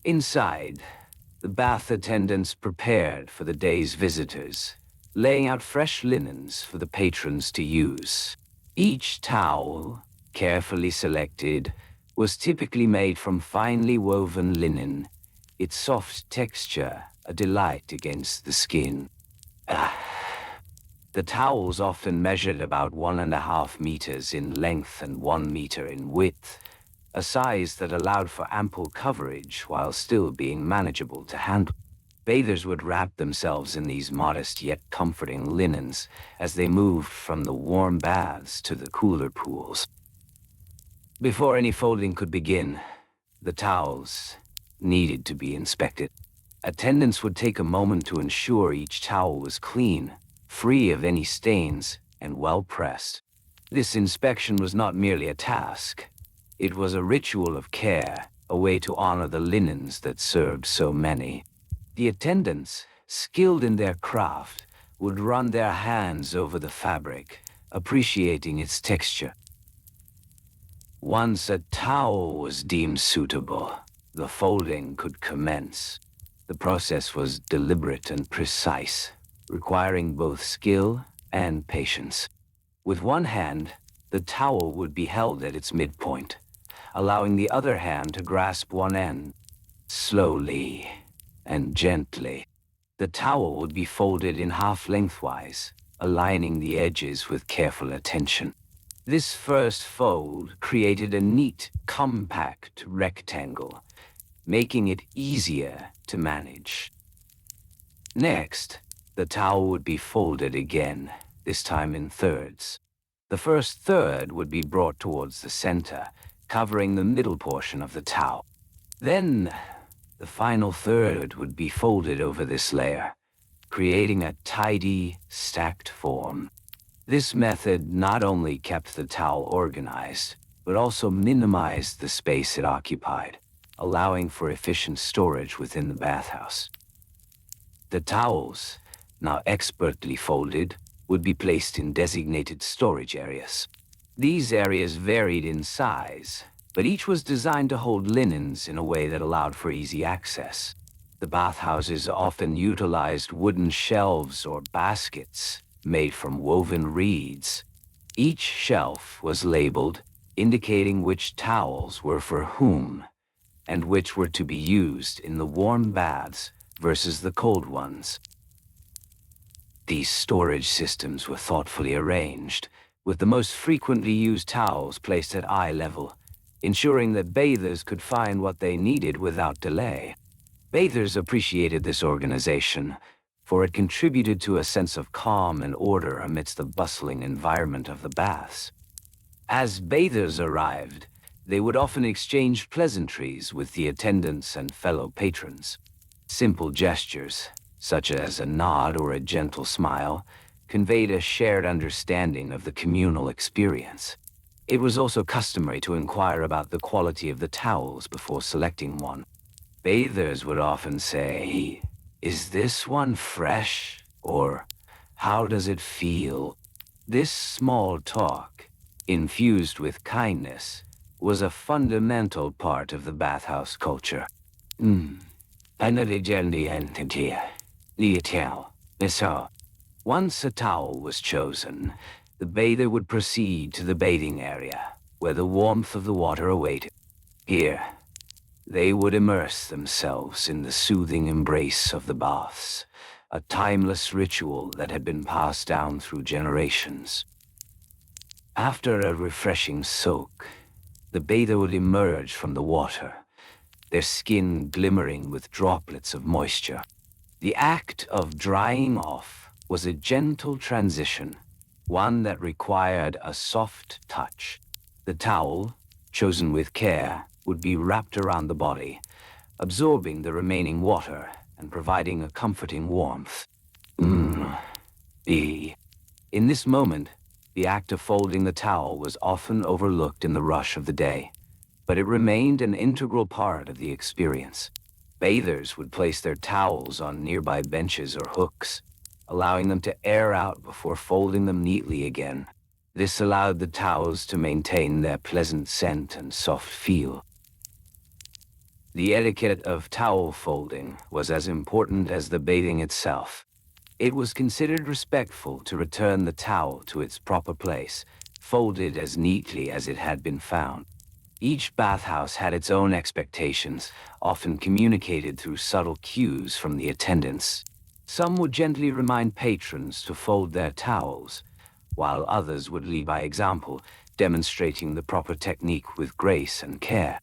Inside, the bath attendants prepared for the day's visitors, laying out fresh linens for the patrons to use. Each towel, carefully selected, was typically made from finely woven linen, its soft texture a delight against the skin. The towels often measured about 1.5 meters in length and 1 meter in width, a size that allowed for ample coverage while still being manageable to handle. Bathers would wrap themselves in these modest yet comforting linens as they moved from the warm baths to the cooler pools. Before any folding could begin, the towels needed to be inspected. Attendants would take a moment to ensure each towel was clean, free of any stains, and well pressed. This inspection was not merely a task. It was a ritual of care, a way to honor the linens that served so many. The attendants, skilled in their craft, would run their hands over the fabric, appreciating its texture. Once a towel was deemed suitable, the folding could commence. The process was deliberate and precise, requiring both skill and patience. With one hand, the towel would be held at its midpoint, allowing the other hand to grasp one end. Slowly and gently, the towel would be folded in half lengthwise, aligning the edges with careful attention. This first fold created a neat, compact rectangle, making it easier to manage. Next, the towel would be folded again, this time in thirds. The first third would be brought towards the center, covering the middle portion of the towel. Then, the final third would be folded over this layer, creating a tidy, stacked form. This method not only kept the towel organized, but also minimized the space it occupied, allowing for efficient storage within the bathhouse. The towels, now expertly folded, would be placed in designated storage areas. These areas varied in size, but each was designed to hold linens in a way that allowed for easy access. The bathhouses often utilized wooden shelves or baskets made from woven reeds. Each shelf was labeled, indicating which towels were for whom, and which were to be used in the warm baths versus the cold ones. These storage systems were thoughtfully arranged, with the most frequently used towels placed at eye level, ensuring that bathers could find what they needed without delay. Bathers appreciated this organization, for it contributed to a sense of calm and order amidst the bustling environment of the baths. As bathers arrived, they would often exchange pleasantries with the attendants and fellow patrons. Simple gestures, such as a nod or a gentle smile, conveyed a shared understanding of the communal experience. It was also customary to inquire about the quality of the towels before selecting one. Bathers would often say, "Is this one fresh?" or "How does it feel?" This small talk, infused with kindness, was a fundamental part of the bathhouse culture. Once a towel was chosen, the bather would proceed to the bathing area, where the warmth of the water awaited. Here, they would immerse themselves in the soothing embrace of the baths, a timeless ritual that had been passed down through generations. After a refreshing soak, the bather would emerge from the water, their skin glimmering with droplets of moisture. The act of drying off was a gentle transition, one that required a soft touch. The towel, chosen with care, would be wrapped around the body, absorbing the remaining water and providing a comforting warmth. In this moment, the act of folding the towel was often overlooked in the rush of the day, but it remained an integral part of the experience. Bathers would place their towels on nearby benches or hooks, allowing them to air out before folding them neatly again. This allowed the towels to maintain their pleasant scent and soft feel. The etiquette of towel folding was as important as the bathing itself. It was considered respectful to return the towel to its proper place, folded as neatly as it had been found. Each bathhouse had its own expectations, often communicated through subtle cues from the attendants. Some would gently remind patrons to fold their towels, while others would lead by example, demonstrating the proper technique with grace and care.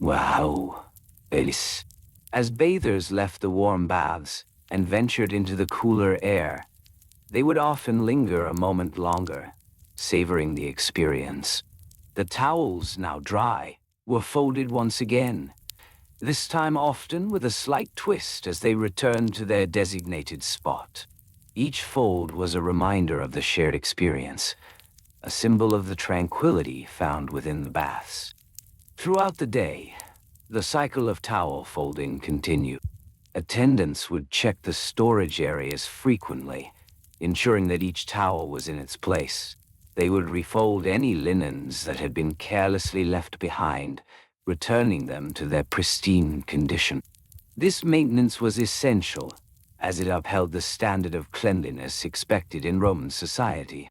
Wow, Alice. As bathers left the warm baths and ventured into the cooler air, they would often linger a moment longer, savoring the experience. The towels, now dry, were folded once again, this time often with a slight twist as they returned to their designated spot. Each fold was a reminder of the shared experience, a symbol of the tranquility found within the baths. Throughout the day, the cycle of towel folding continued. Attendants would check the storage areas frequently, ensuring that each towel was in its place. They would refold any linens that had been carelessly left behind, returning them to their pristine condition. This maintenance was essential, as it upheld the standard of cleanliness expected in Roman society.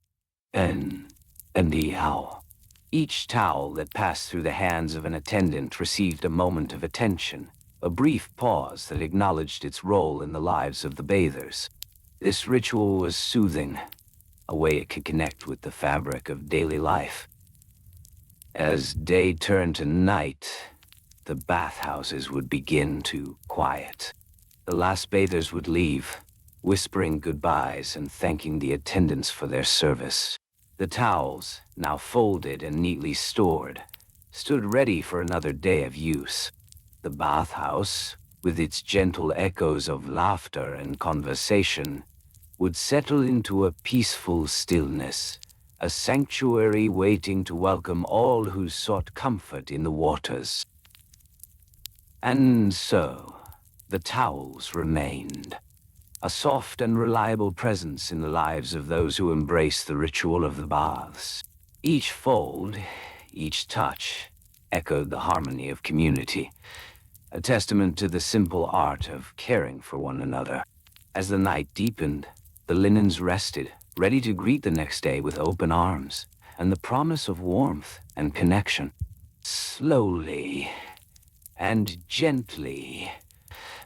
Each towel that passed through the hands of an attendant received a moment of attention, a brief pause that acknowledged its role in the lives of the bathers. This ritual was soothing, a way it could connect with the fabric of daily life. As day turned to night, the bathhouses would begin to quiet. The last bathers would leave, whispering goodbyes and thanking the attendants for their service. The towels, now folded and neatly stored, stood ready for another day of use. The bathhouse, with its gentle echoes of laughter and conversation, would settle into a peaceful stillness, a sanctuary waiting to welcome all who sought comfort in the waters. And so, the towels remained, a soft and reliable presence in the lives of those who embrace the ritual of the baths. Each fold, each touch, echoed the harmony of community, a testament to the simple art of caring for one another. As the night deepened, the linens rested, ready to greet the next day with open arms and the promise of warmth and connection. Slowly and gently,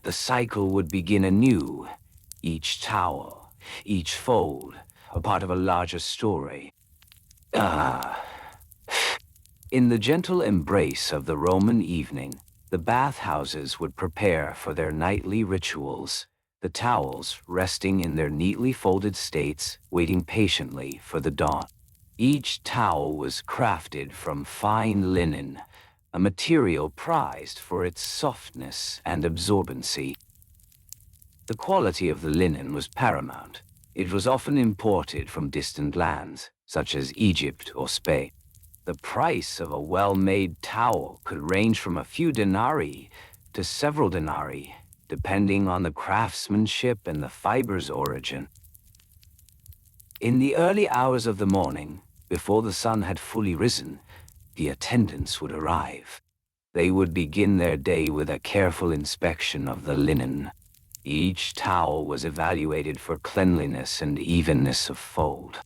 the cycle would begin anew, each towel, each fold, a part of a larger story. Ah. In the gentle embrace of the Roman evening, the bathhouses would prepare for their nightly rituals, the towels resting in their neatly folded states, waiting patiently for the dawn. Each towel was crafted from fine linen, a material prized for its softness and absorbency. The quality of the linen was paramount. It was often imported from distant lands, such as Egypt or Spain. The price of a well-made towel could range from a few denarii to several denarii, depending on the craftsmanship and the fiber's origin. In the early hours of the morning, before the sun had fully risen, the attendants would arrive. They would begin their day with a careful inspection of the linen. Each towel was evaluated for cleanliness and evenness of fold.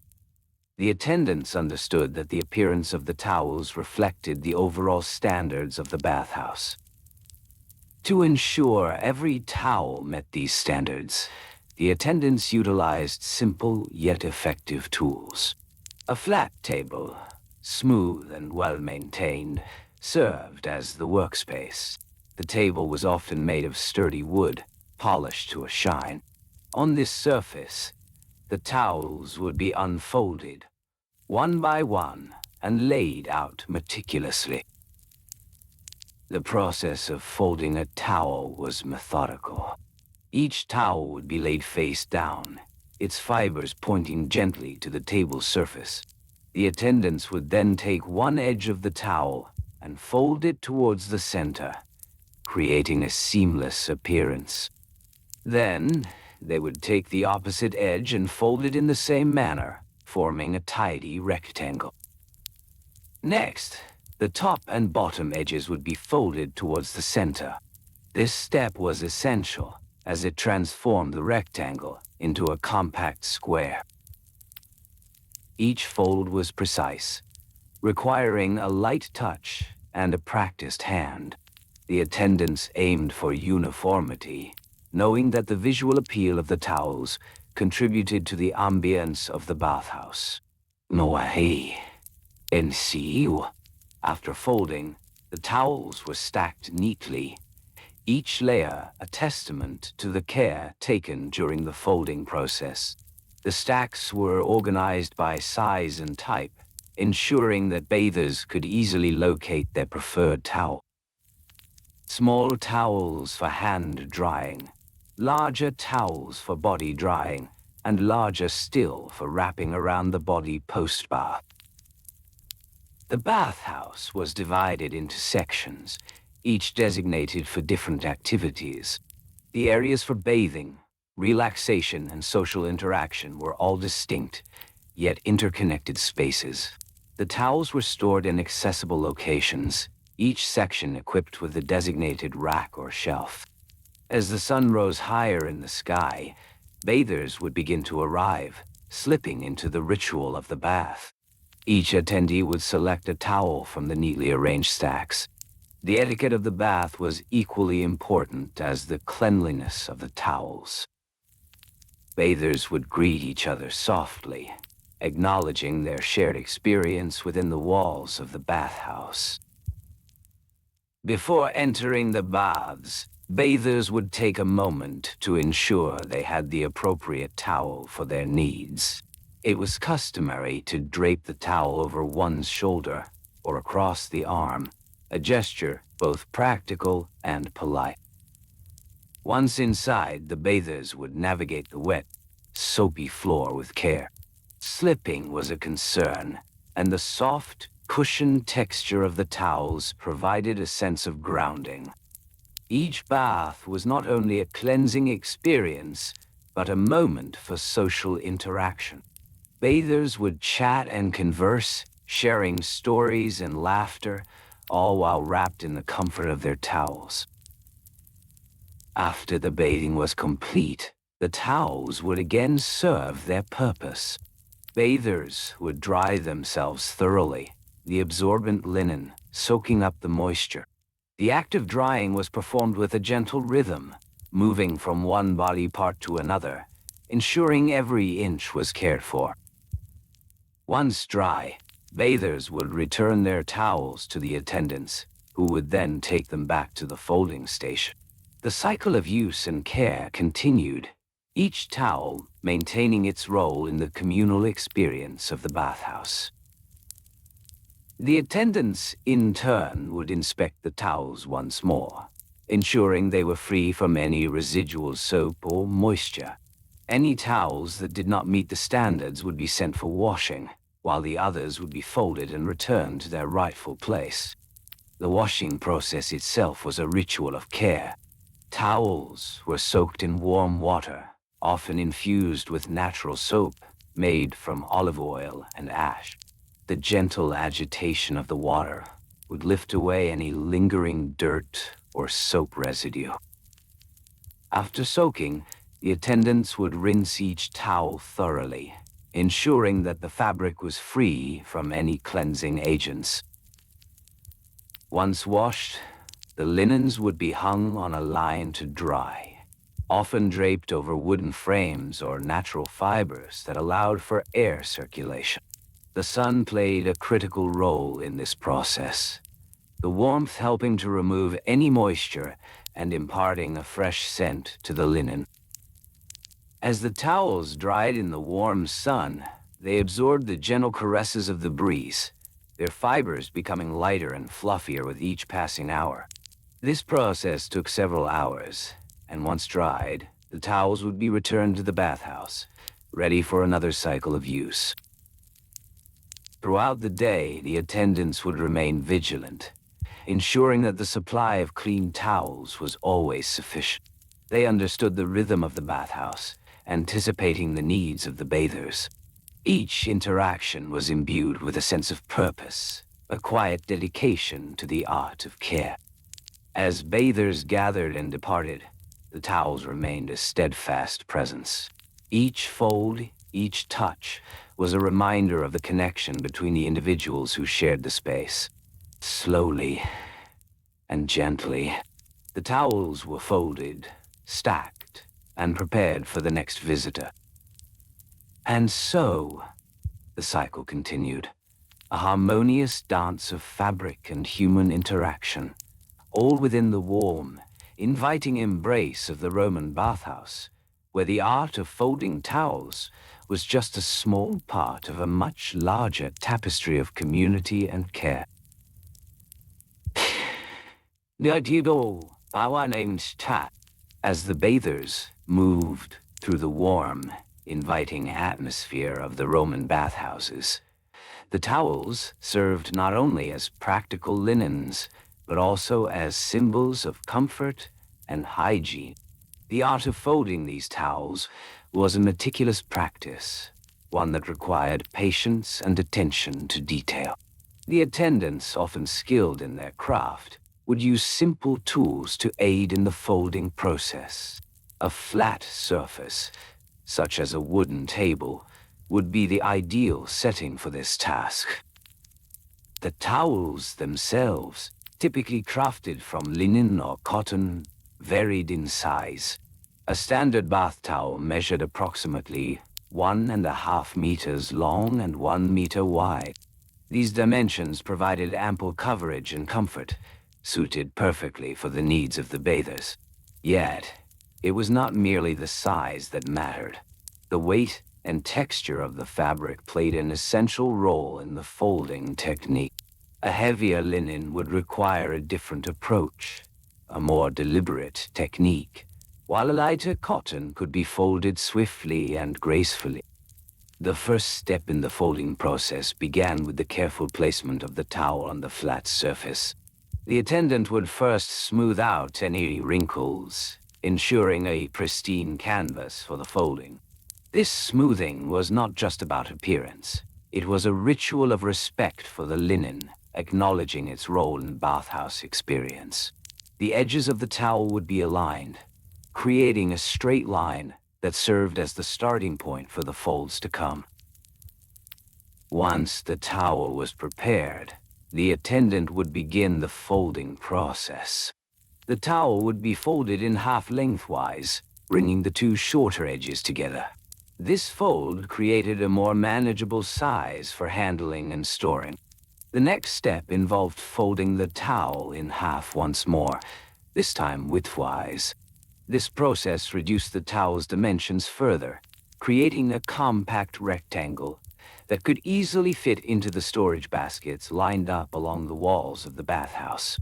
The attendants understood that the appearance of the towels reflected the overall standards of the bathhouse. To ensure every towel met these standards, the attendants utilized simple yet effective tools. A flat table, smooth and well-maintained, served as the workspace. The table was often made of sturdy wood, polished to a shine. On this surface, the towels would be unfolded, one by one, and laid out meticulously. The process of folding a towel was methodical. Each towel would be laid face down, its fibers pointing gently to the table's surface. The attendants would then take one edge of the towel and fold it towards the center, creating a seamless appearance. Then, they would take the opposite edge and fold it in the same manner, forming a tidy rectangle. Next, the top and bottom edges would be folded towards the center. This step was essential, as it transformed the rectangle into a compact square. Each fold was precise, requiring a light touch and a practiced hand. The attendants aimed for uniformity, knowing that the visual appeal of the towels contributed to the ambience of the bathhouse. Noahi. NCU. After folding, the towels were stacked neatly, each layer a testament to the care taken during the folding process. The stacks were organized by size and type, ensuring that bathers could easily locate their preferred towel. Small towels for hand drying, larger towels for body drying, and larger still for wrapping around the body post-bath. The bathhouse was divided into sections, each designated for different activities. The areas for bathing, relaxation, and social interaction were all distinct, yet interconnected spaces. The towels were stored in accessible locations, each section equipped with a designated rack or shelf. As the sun rose higher in the sky, bathers would begin to arrive, slipping into the ritual of the bath. Each attendee would select a towel from the neatly arranged stacks. The etiquette of the bath was equally important as the cleanliness of the towels. Bathers would greet each other softly, acknowledging their shared experience within the walls of the bathhouse. Before entering the baths, bathers would take a moment to ensure they had the appropriate towel for their needs. It was customary to drape the towel over one's shoulder or across the arm, a gesture both practical and polite. Once inside, the bathers would navigate the wet, soapy floor with care. Slipping was a concern, and the soft, cushioned texture of the towels provided a sense of grounding. Each bath was not only a cleansing experience, but a moment for social interaction. Bathers would chat and converse, sharing stories and laughter, all while wrapped in the comfort of their towels. After the bathing was complete, the towels would again serve their purpose. Bathers would dry themselves thoroughly, the absorbent linen soaking up the moisture. The act of drying was performed with a gentle rhythm, moving from one body part to another, ensuring every inch was cared for. Once dry, bathers would return their towels to the attendants, who would then take them back to the folding station. The cycle of use and care continued, each towel maintaining its role in the communal experience of the bathhouse. The attendants, in turn, would inspect the towels once more, ensuring they were free from any residual soap or moisture. Any towels that did not meet the standards would be sent for washing, while the others would be folded and returned to their rightful place. The washing process itself was a ritual of care. Towels were soaked in warm water, often infused with natural soap made from olive oil and ash. The gentle agitation of the water would lift away any lingering dirt or soap residue. After soaking, the attendants would rinse each towel thoroughly, ensuring that the fabric was free from any cleansing agents. Once washed, the linens would be hung on a line to dry, often draped over wooden frames or natural fibers that allowed for air circulation. The sun played a critical role in this process, the warmth helping to remove any moisture and imparting a fresh scent to the linen. As the towels dried in the warm sun, they absorbed the gentle caresses of the breeze, their fibers becoming lighter and fluffier with each passing hour. This process took several hours, and once dried, the towels would be returned to the bathhouse, ready for another cycle of use. Throughout the day, the attendants would remain vigilant, ensuring that the supply of clean towels was always sufficient. They understood the rhythm of the bathhouse, anticipating the needs of the bathers. Each interaction was imbued with a sense of purpose, a quiet dedication to the art of care. As bathers gathered and departed, the towels remained a steadfast presence. Each fold, each touch, was a reminder of the connection between the individuals who shared the space. Slowly and gently, the towels were folded, stacked, and prepared for the next visitor. And so, the cycle continued, a harmonious dance of fabric and human interaction, all within the warm, inviting embrace of the Roman bathhouse, where the art of folding towels was just a small part of a much larger tapestry of community and care. Our name's Tat. As the bathers moved through the warm, inviting atmosphere of the Roman bathhouses, the towels served not only as practical linens, but also as symbols of comfort and hygiene. The art of folding these towels was a meticulous practice, one that required patience and attention to detail. The attendants, often skilled in their craft, would use simple tools to aid in the folding process. A flat surface, such as a wooden table, would be the ideal setting for this task. The towels themselves, typically crafted from linen or cotton, varied in size. A standard bath towel measured approximately 1.5 meters long and 1 meter wide. These dimensions provided ample coverage and comfort, suited perfectly for the needs of the bathers. Yet, it was not merely the size that mattered. The weight and texture of the fabric played an essential role in the folding technique. A heavier linen would require a different approach, a more deliberate technique, while a lighter cotton could be folded swiftly and gracefully. The first step in the folding process began with the careful placement of the towel on the flat surface. The attendant would first smooth out any wrinkles, ensuring a pristine canvas for the folding. This smoothing was not just about appearance. It was a ritual of respect for the linen, acknowledging its role in bathhouse experience. The edges of the towel would be aligned, creating a straight line that served as the starting point for the folds to come. Once the towel was prepared, the attendant would begin the folding process. The towel would be folded in half lengthwise, bringing the two shorter edges together. This fold created a more manageable size for handling and storing. The next step involved folding the towel in half once more, this time widthwise. This process reduced the towel's dimensions further, creating a compact rectangle that could easily fit into the storage baskets lined up along the walls of the bathhouse.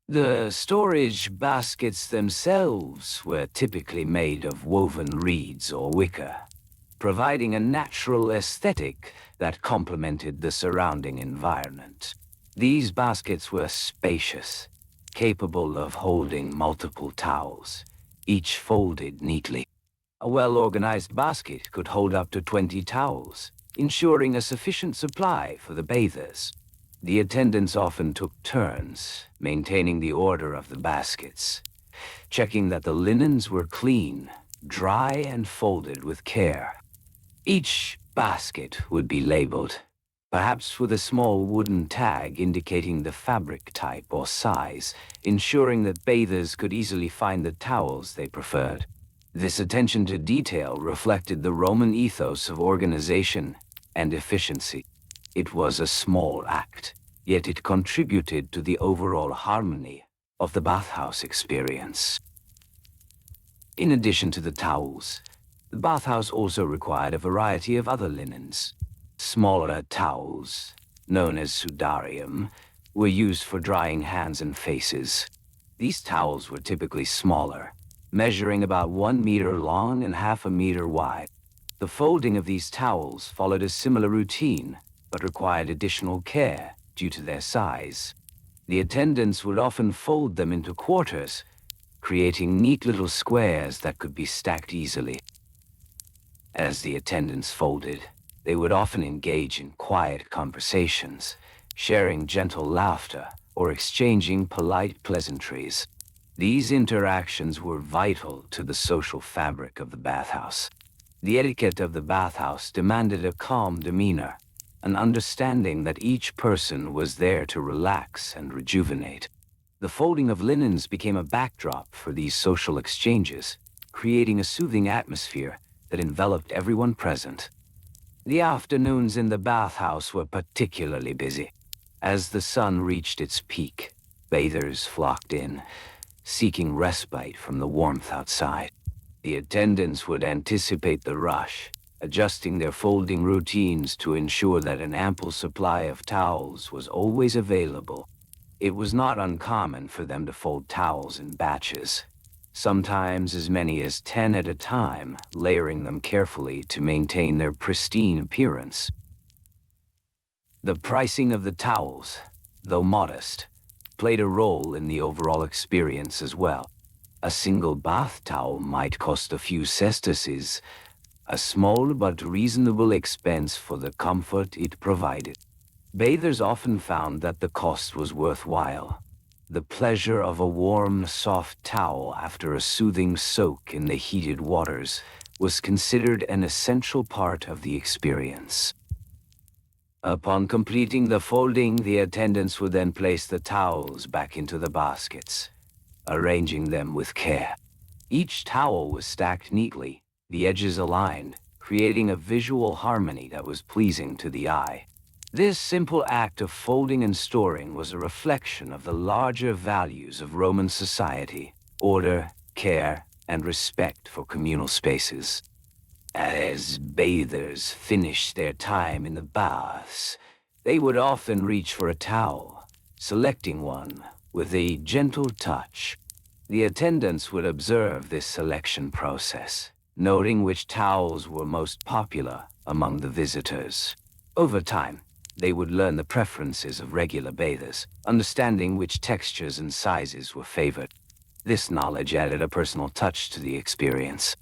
The storage baskets themselves were typically made of woven reeds or wicker, providing a natural aesthetic that complemented the surrounding environment. These baskets were spacious, capable of holding multiple towels, each folded neatly. A well-organized basket could hold up to 20 towels, ensuring a sufficient supply for the bathers. The attendants often took turns, maintaining the order of the baskets, checking that the linens were clean, dry, and folded with care. Each basket would be labeled, perhaps with a small wooden tag indicating the fabric type or size, ensuring that bathers could easily find the towels they preferred. This attention to detail reflected the Roman ethos of organization and efficiency. It was a small act, yet it contributed to the overall harmony of the bathhouse experience. In addition to the towels, the bathhouse also required a variety of other linens. Smaller towels, known as sudarium, were used for drying hands and faces. These towels were typically smaller, measuring about 1 meter long and half a meter wide. The folding of these towels followed a similar routine, but required additional care due to their size. The attendants would often fold them into quarters, creating neat little squares that could be stacked easily. As the attendants folded, they would often engage in quiet conversations, sharing gentle laughter or exchanging polite pleasantries. These interactions were vital to the social fabric of the bathhouse. The etiquette of the bathhouse demanded a calm demeanor, an understanding that each person was there to relax and rejuvenate. The folding of linens became a backdrop for these social exchanges, creating a soothing atmosphere that enveloped everyone present. The afternoons in the bathhouse were particularly busy. As the sun reached its peak, bathers flocked in, seeking respite from the warmth outside. The attendants would anticipate the rush, adjusting their folding routines to ensure that an ample supply of towels was always available. It was not uncommon for them to fold towels in batches, sometimes as many as 10 at a time, layering them carefully to maintain their pristine appearance. The pricing of the towels, though modest, played a role in the overall experience as well. A single bath towel might cost a few sesterces, a small but reasonable expense for the comfort it provided. Bathers often found that the cost was worthwhile. The pleasure of a warm, soft towel after a soothing soak in the heated waters was considered an essential part of the experience. Upon completing the folding, the attendants would then place the towels back into the baskets, arranging them with care. Each towel was stacked neatly, the edges aligned, creating a visual harmony that was pleasing to the eye. This simple act of folding and storing was a reflection of the larger values of Roman society: order, care, and respect for communal spaces. As bathers finished their time in the baths, they would often reach for a towel, selecting one with a gentle touch. The attendants would observe this selection process, noting which towels were most popular among the visitors. Over time, they would learn the preferences of regular bathers, understanding which textures and sizes were favored. This knowledge added a personal touch to the experience.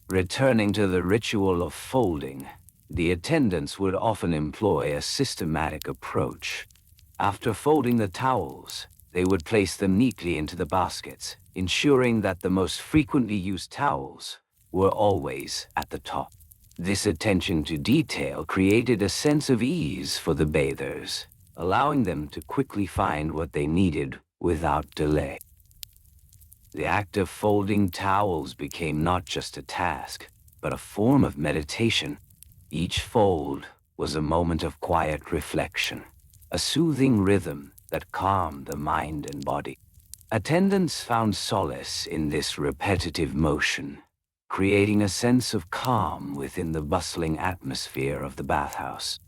Returning to the ritual of folding, the attendants would often employ a systematic approach. After folding the towels, they would place them neatly into the baskets, ensuring that the most frequently used towels were always at the top. This attention to detail created a sense of ease for the bathers, allowing them to quickly find what they needed without delay. The act of folding towels became not just a task, but a form of meditation. Each fold was a moment of quiet reflection, a soothing rhythm that calmed the mind and body. Attendants found solace in this repetitive motion, creating a sense of calm within the bustling atmosphere of the bathhouse.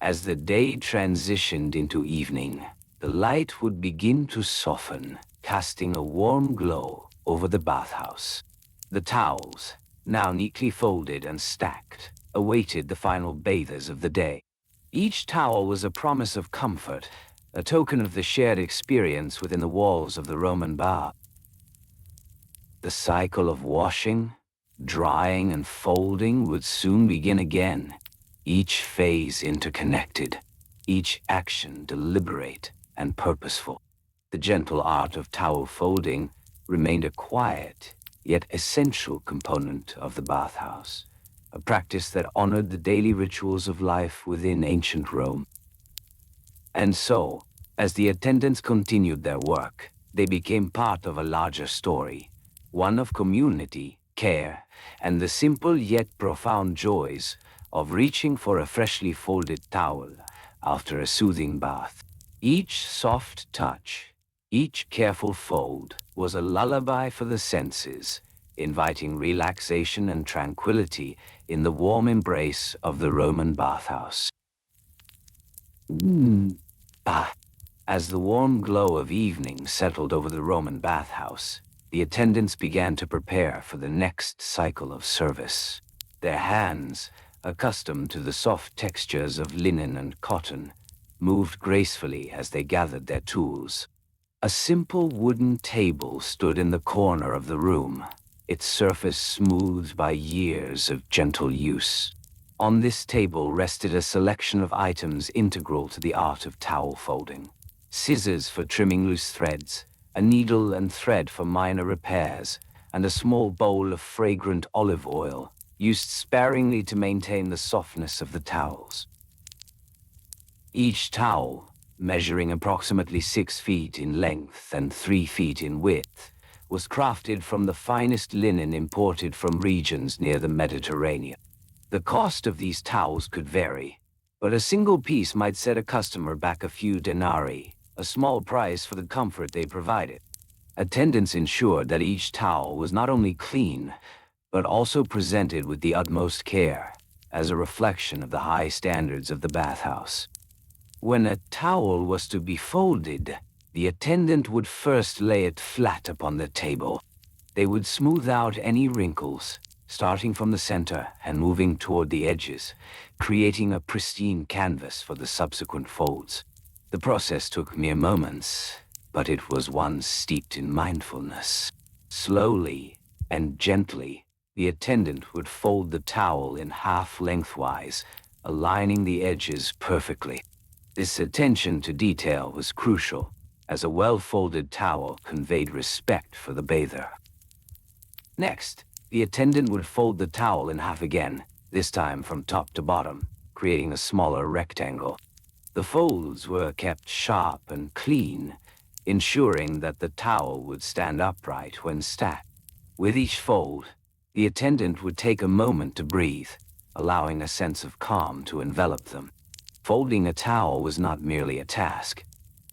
As the day transitioned into evening, the light would begin to soften, casting a warm glow over the bathhouse. The towels, now neatly folded and stacked, awaited the final bathers of the day. Each towel was a promise of comfort, a token of the shared experience within the walls of the Roman bath. The cycle of washing, drying, and folding would soon begin again, each phase interconnected, each action deliberate and purposeful. The gentle art of towel folding remained a quiet, yet essential component of the bathhouse, a practice that honored the daily rituals of life within ancient Rome. And so, as the attendants continued their work, they became part of a larger story, one of community, care, and the simple yet profound joys of reaching for a freshly folded towel after a soothing bath. Each soft touch, each careful fold was a lullaby for the senses, inviting relaxation and tranquility in the warm embrace of the Roman bathhouse. Ah, as the warm glow of evening settled over the Roman bathhouse, the attendants began to prepare for the next cycle of service. Their hands, accustomed to the soft textures of linen and cotton, moved gracefully as they gathered their tools. A simple wooden table stood in the corner of the room, its surface smoothed by years of gentle use. On this table rested a selection of items integral to the art of towel folding. Scissors for trimming loose threads, a needle and thread for minor repairs, and a small bowl of fragrant olive oil, used sparingly to maintain the softness of the towels. Each towel, measuring approximately 6 feet in length and 3 feet in width, was crafted from the finest linen imported from regions near the Mediterranean. The cost of these towels could vary, but a single piece might set a customer back a few denarii, a small price for the comfort they provided. Attendants ensured that each towel was not only clean, but also presented with the utmost care, as a reflection of the high standards of the bathhouse. When a towel was to be folded, the attendant would first lay it flat upon the table. They would smooth out any wrinkles, starting from the center and moving toward the edges, creating a pristine canvas for the subsequent folds. The process took mere moments, but it was one steeped in mindfulness. Slowly and gently, the attendant would fold the towel in half lengthwise, aligning the edges perfectly. This attention to detail was crucial, as a well-folded towel conveyed respect for the bather. Next, the attendant would fold the towel in half again, this time from top to bottom, creating a smaller rectangle. The folds were kept sharp and clean, ensuring that the towel would stand upright when stacked. With each fold, the attendant would take a moment to breathe, allowing a sense of calm to envelop them. Folding a towel was not merely a task.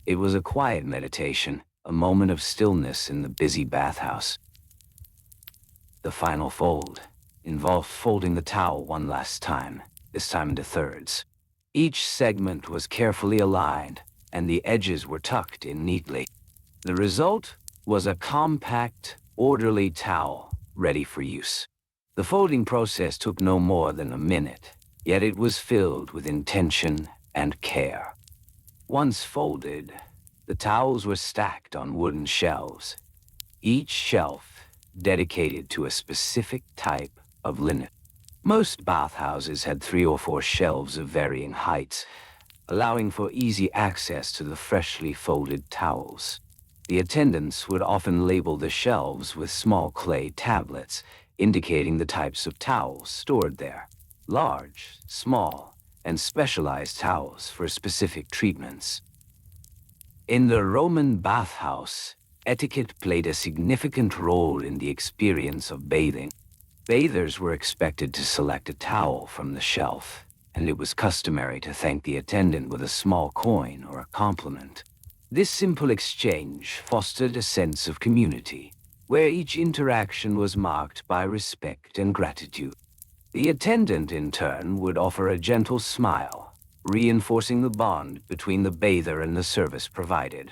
It was a quiet meditation, a moment of stillness in the busy bathhouse. The final fold involved folding the towel one last time, this time into thirds. Each segment was carefully aligned, and the edges were tucked in neatly. The result was a compact, orderly towel ready for use. The folding process took no more than a minute, yet it was filled with intention and care. Once folded, the towels were stacked on wooden shelves, each shelf dedicated to a specific type of linen. Most bathhouses had 3 or 4 shelves of varying heights, allowing for easy access to the freshly folded towels. The attendants would often label the shelves with small clay tablets, indicating the types of towels stored there: large, small, and specialized towels for specific treatments. In the Roman bathhouse, etiquette played a significant role in the experience of bathing. Bathers were expected to select a towel from the shelf, and it was customary to thank the attendant with a small coin or a compliment. This simple exchange fostered a sense of community, where each interaction was marked by respect and gratitude. The attendant, in turn, would offer a gentle smile, reinforcing the bond between the bather and the service provided.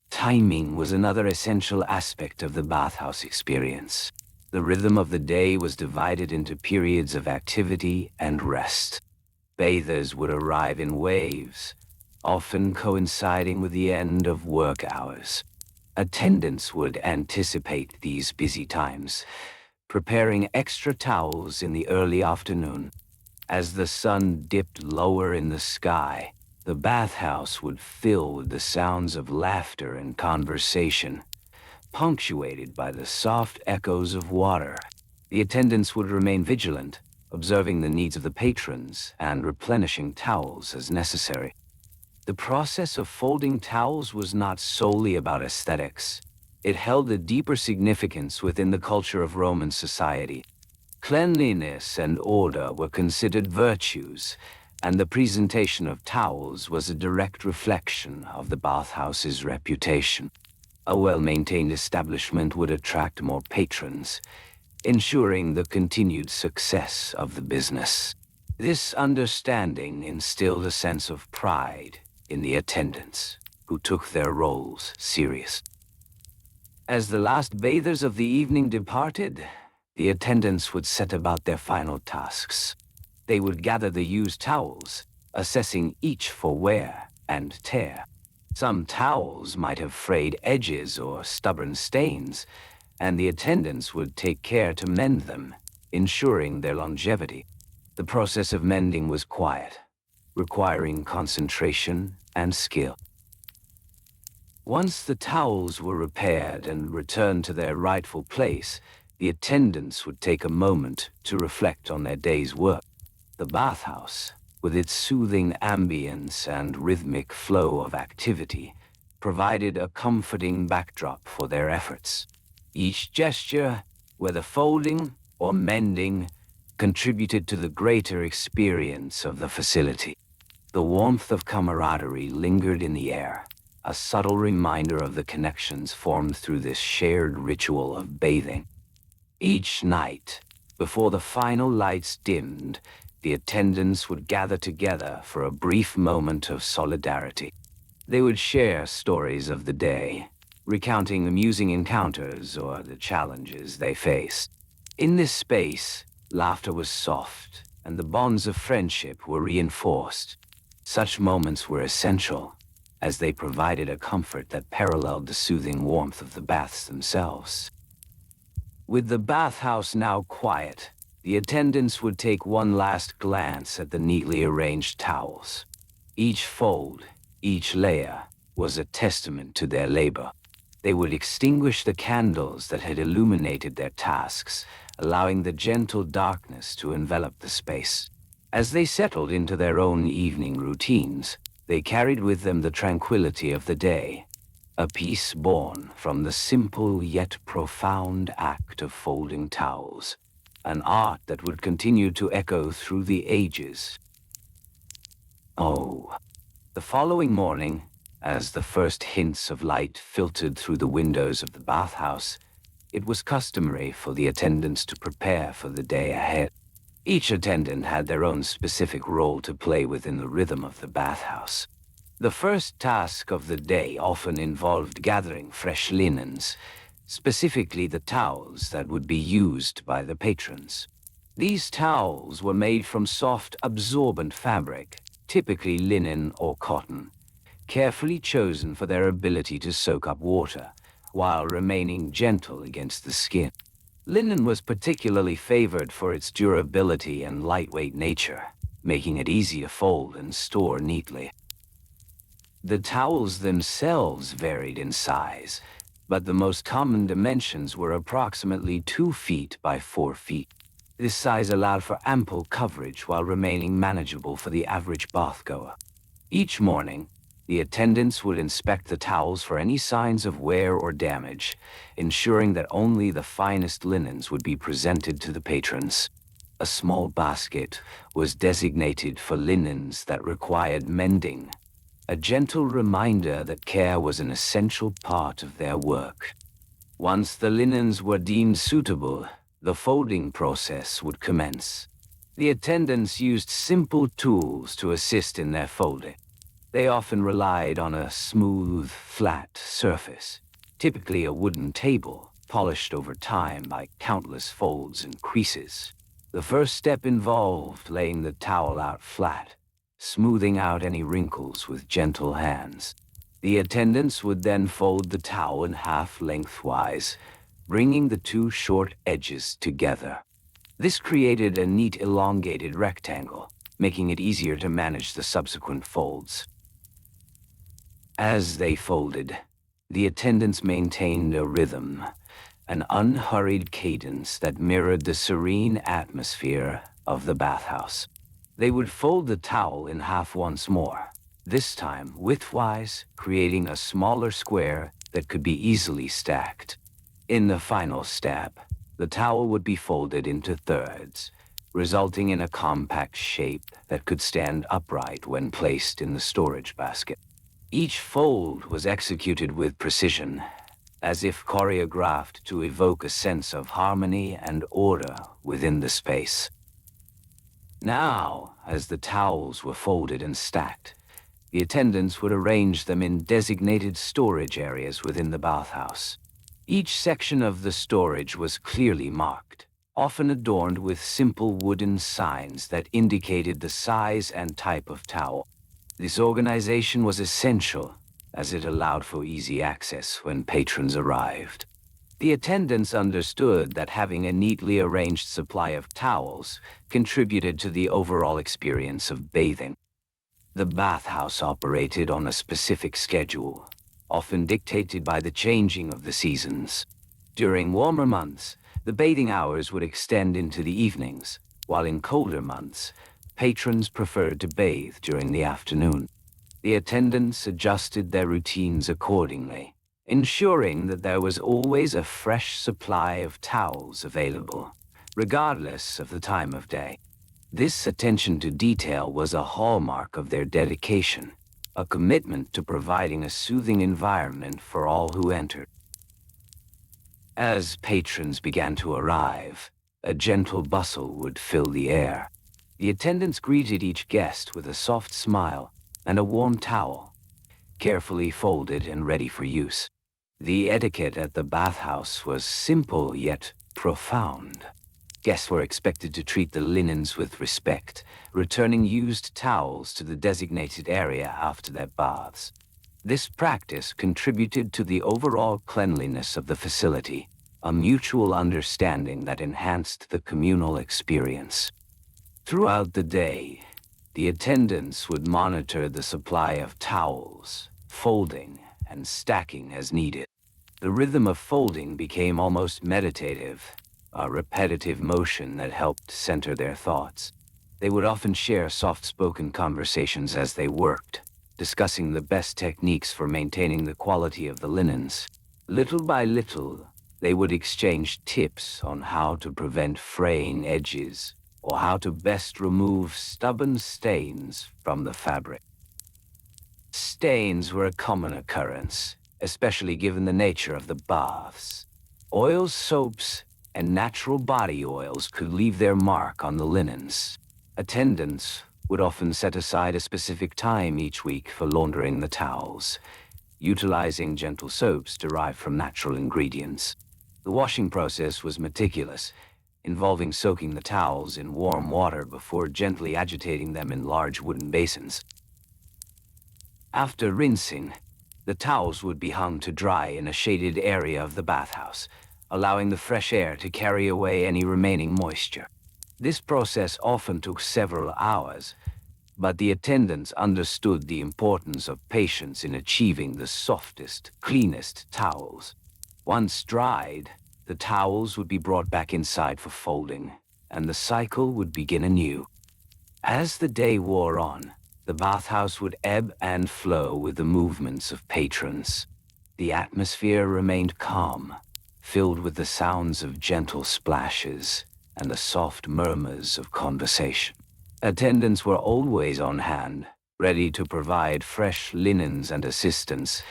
Timing was another essential aspect of the bathhouse experience. The rhythm of the day was divided into periods of activity and rest. Bathers would arrive in waves, often coinciding with the end of work hours. Attendants would anticipate these busy times, preparing extra towels in the early afternoon. As the sun dipped lower in the sky, the bathhouse would fill with the sounds of laughter and conversation, punctuated by the soft echoes of water. The attendants would remain vigilant, observing the needs of the patrons and replenishing towels as necessary. The process of folding towels was not solely about aesthetics. It held a deeper significance within the culture of Roman society. Cleanliness and order were considered virtues, and the presentation of towels was a direct reflection of the bathhouse's reputation. A well-maintained establishment would attract more patrons, ensuring the continued success of the business. This understanding instilled a sense of pride in the attendants, who took their roles seriously. As the last bathers of the evening departed, the attendants would set about their final tasks. They would gather the used towels, assessing each for wear and tear. Some towels might have frayed edges or stubborn stains, and the attendants would take care to mend them, ensuring their longevity. The process of mending was quiet, requiring concentration and skill. Once the towels were repaired and returned to their rightful place, the attendants would take a moment to reflect on their day's work. The bathhouse, with its soothing ambience and rhythmic flow of activity, provided a comforting backdrop for their efforts. Each gesture, whether folding or mending, contributed to the greater experience of the facility. The warmth of camaraderie lingered in the air, a subtle reminder of the connections formed through this shared ritual of bathing. Each night, before the final lights dimmed, the attendants would gather together for a brief moment of solidarity. They would share stories of the day, recounting amusing encounters or the challenges they faced. In this space, laughter was soft, and the bonds of friendship were reinforced. Such moments were essential, as they provided a comfort that paralleled the soothing warmth of the baths themselves. With the bathhouse now quiet, the attendants would take one last glance at the neatly arranged towels. Each fold, each layer, was a testament to their labor. They would extinguish the candles that had illuminated their tasks, allowing the gentle darkness to envelop the space. As they settled into their own evening routines, they carried with them the tranquility of the day, a peace born from the simple yet profound act of folding towels, an art that would continue to echo through the ages. Oh, the following morning, as the first hints of light filtered through the windows of the bathhouse, it was customary for the attendants to prepare for the day ahead. Each attendant had their own specific role to play within the rhythm of the bathhouse. The first task of the day often involved gathering fresh linens, specifically the towels that would be used by the patrons. These towels were made from soft, absorbent fabric, typically linen or cotton, carefully chosen for their ability to soak up water, while remaining gentle against the skin. Linen was particularly favored for its durability and lightweight nature, making it easy to fold and store neatly. The towels themselves varied in size, but the most common dimensions were approximately 2 feet by 4 feet. This size allowed for ample coverage while remaining manageable for the average bathgoer. Each morning, The attendants would inspect the towels for any signs of wear or damage, ensuring that only the finest linens would be presented to the patrons. A small basket was designated for linens that required mending, a gentle reminder that care was an essential part of their work. Once the linens were deemed suitable, the folding process would commence. The attendants used simple tools to assist in their folding. They often relied on a smooth, flat surface, typically a wooden table, polished over time by countless folds and creases. The first step involved laying the towel out flat, smoothing out any wrinkles with gentle hands. The attendants would then fold the towel in half lengthwise, bringing the two short edges together. This created a neat elongated rectangle, making it easier to manage the subsequent folds. As they folded, the attendants maintained a rhythm, an unhurried cadence that mirrored the serene atmosphere of the bathhouse. They would fold the towel in half once more, this time widthwise, creating a smaller square that could be easily stacked. In the final step, the towel would be folded into thirds, resulting in a compact shape that could stand upright when placed in the storage basket. Each fold was executed with precision, as if choreographed to evoke a sense of harmony and order within the space. Now, as the towels were folded and stacked, the attendants would arrange them in designated storage areas within the bathhouse. Each section of the storage was clearly marked, often adorned with simple wooden signs that indicated the size and type of towel. This organization was essential, as it allowed for easy access when patrons arrived. The attendants understood that having a neatly arranged supply of towels contributed to the overall experience of bathing. The bathhouse operated on a specific schedule, often dictated by the changing of the seasons. During warmer months, the bathing hours would extend into the evenings, while in colder months, patrons preferred to bathe during the afternoon. The attendants adjusted their routines accordingly, ensuring that there was always a fresh supply of towels available, regardless of the time of day. This attention to detail was a hallmark of their dedication, a commitment to providing a soothing environment for all who entered. As patrons began to arrive, a gentle bustle would fill the air. The attendants greeted each guest with a soft smile and a warm towel, carefully folded and ready for use. The etiquette at the bathhouse was simple yet profound. Guests were expected to treat the linens with respect, returning used towels to the designated area after their baths. This practice contributed to the overall cleanliness of the facility, a mutual understanding that enhanced the communal experience. Throughout the day, the attendants would monitor the supply of towels, folding, and stacking as needed. The rhythm of folding became almost meditative, a repetitive motion that helped center their thoughts. They would often share soft-spoken conversations as they worked, discussing the best techniques for maintaining the quality of the linens. Little by little, they would exchange tips on how to prevent fraying edges, or how to best remove stubborn stains from the fabric. Stains were a common occurrence, especially given the nature of the baths. Oils, soaps, and natural body oils could leave their mark on the linens. Attendants would often set aside a specific time each week for laundering the towels, utilizing gentle soaps derived from natural ingredients. The washing process was meticulous, involving soaking the towels in warm water before gently agitating them in large wooden basins. After rinsing, the towels would be hung to dry in a shaded area of the bathhouse, allowing the fresh air to carry away any remaining moisture. This process often took several hours, but the attendants understood the importance of patience in achieving the softest, cleanest towels. Once dried, the towels would be brought back inside for folding, and the cycle would begin anew. As the day wore on, The bathhouse would ebb and flow with the movements of patrons. The atmosphere remained calm, filled with the sounds of gentle splashes and the soft murmurs of conversation. Attendants were always on hand, ready to provide fresh linens and assistance,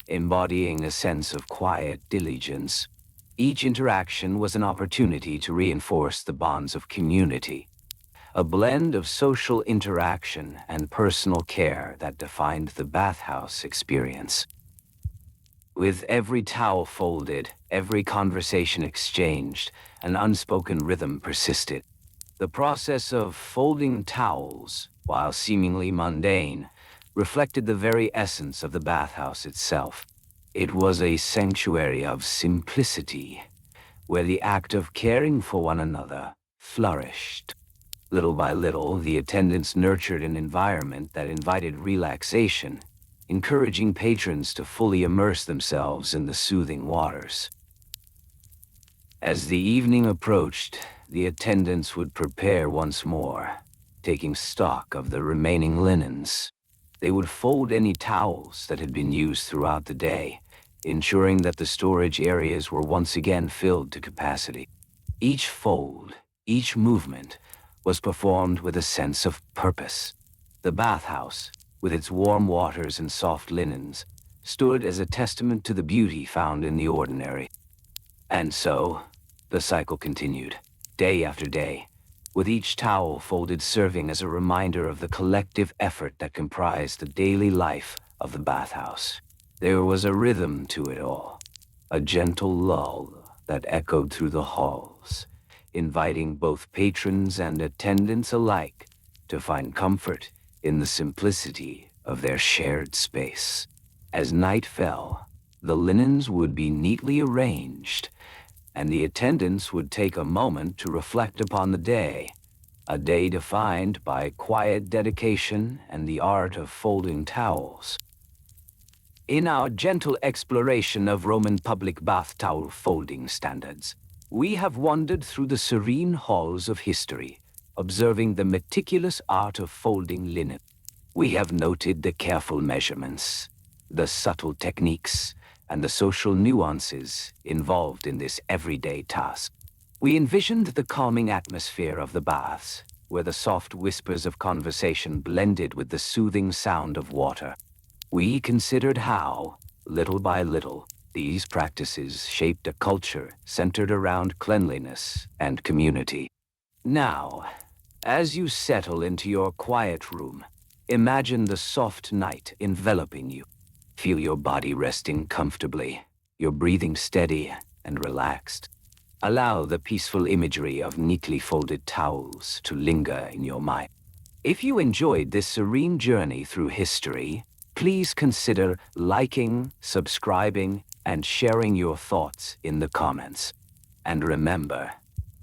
embodying a sense of quiet diligence. Each interaction was an opportunity to reinforce the bonds of community, a blend of social interaction and personal care that defined the bathhouse experience. With every towel folded, every conversation exchanged, an unspoken rhythm persisted. The process of folding towels, while seemingly mundane, reflected the very essence of the bathhouse itself. It was a sanctuary of simplicity, where the act of caring for one another flourished. Little by little, the attendants nurtured an environment that invited relaxation, encouraging patrons to fully immerse themselves in the soothing waters. As the evening approached, the attendants would prepare once more, taking stock of the remaining linens. They would fold any towels that had been used throughout the day, ensuring that the storage areas were once again filled to capacity. Each fold, each movement, was performed with a sense of purpose. The bathhouse, with its warm waters and soft linens, stood as a testament to the beauty found in the ordinary. And so, the cycle continued, day after day, with each towel folded serving as a reminder of the collective effort that comprised the daily life of the bathhouse. There was a rhythm to it all, a gentle lull that echoed through the halls, inviting both patrons and attendants alike to find comfort in the simplicity of their shared space. As night fell, the linens would be neatly arranged, and the attendants would take a moment to reflect upon the day, a day defined by quiet dedication and the art of folding towels. In our gentle exploration of Roman public bath towel folding standards, we have wandered through the serene halls of history, observing the meticulous art of folding linen. We have noted the careful measurements, the subtle techniques, and the social nuances involved in this everyday task. We envisioned the calming atmosphere of the baths, where the soft whispers of conversation blended with the soothing sound of water. We considered how, little by little, these practices shaped a culture centered around cleanliness and community. Now, as you settle into your quiet room, imagine the soft night enveloping you. Feel your body resting comfortably, your breathing steady and relaxed. Allow the peaceful imagery of neatly folded towels to linger in your mind. If you enjoyed this serene journey through history, please consider liking, subscribing, and sharing your thoughts in the comments. And remember,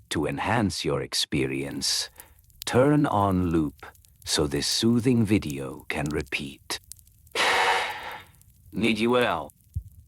to enhance your experience, turn on loop so this soothing video can repeat. Need you well.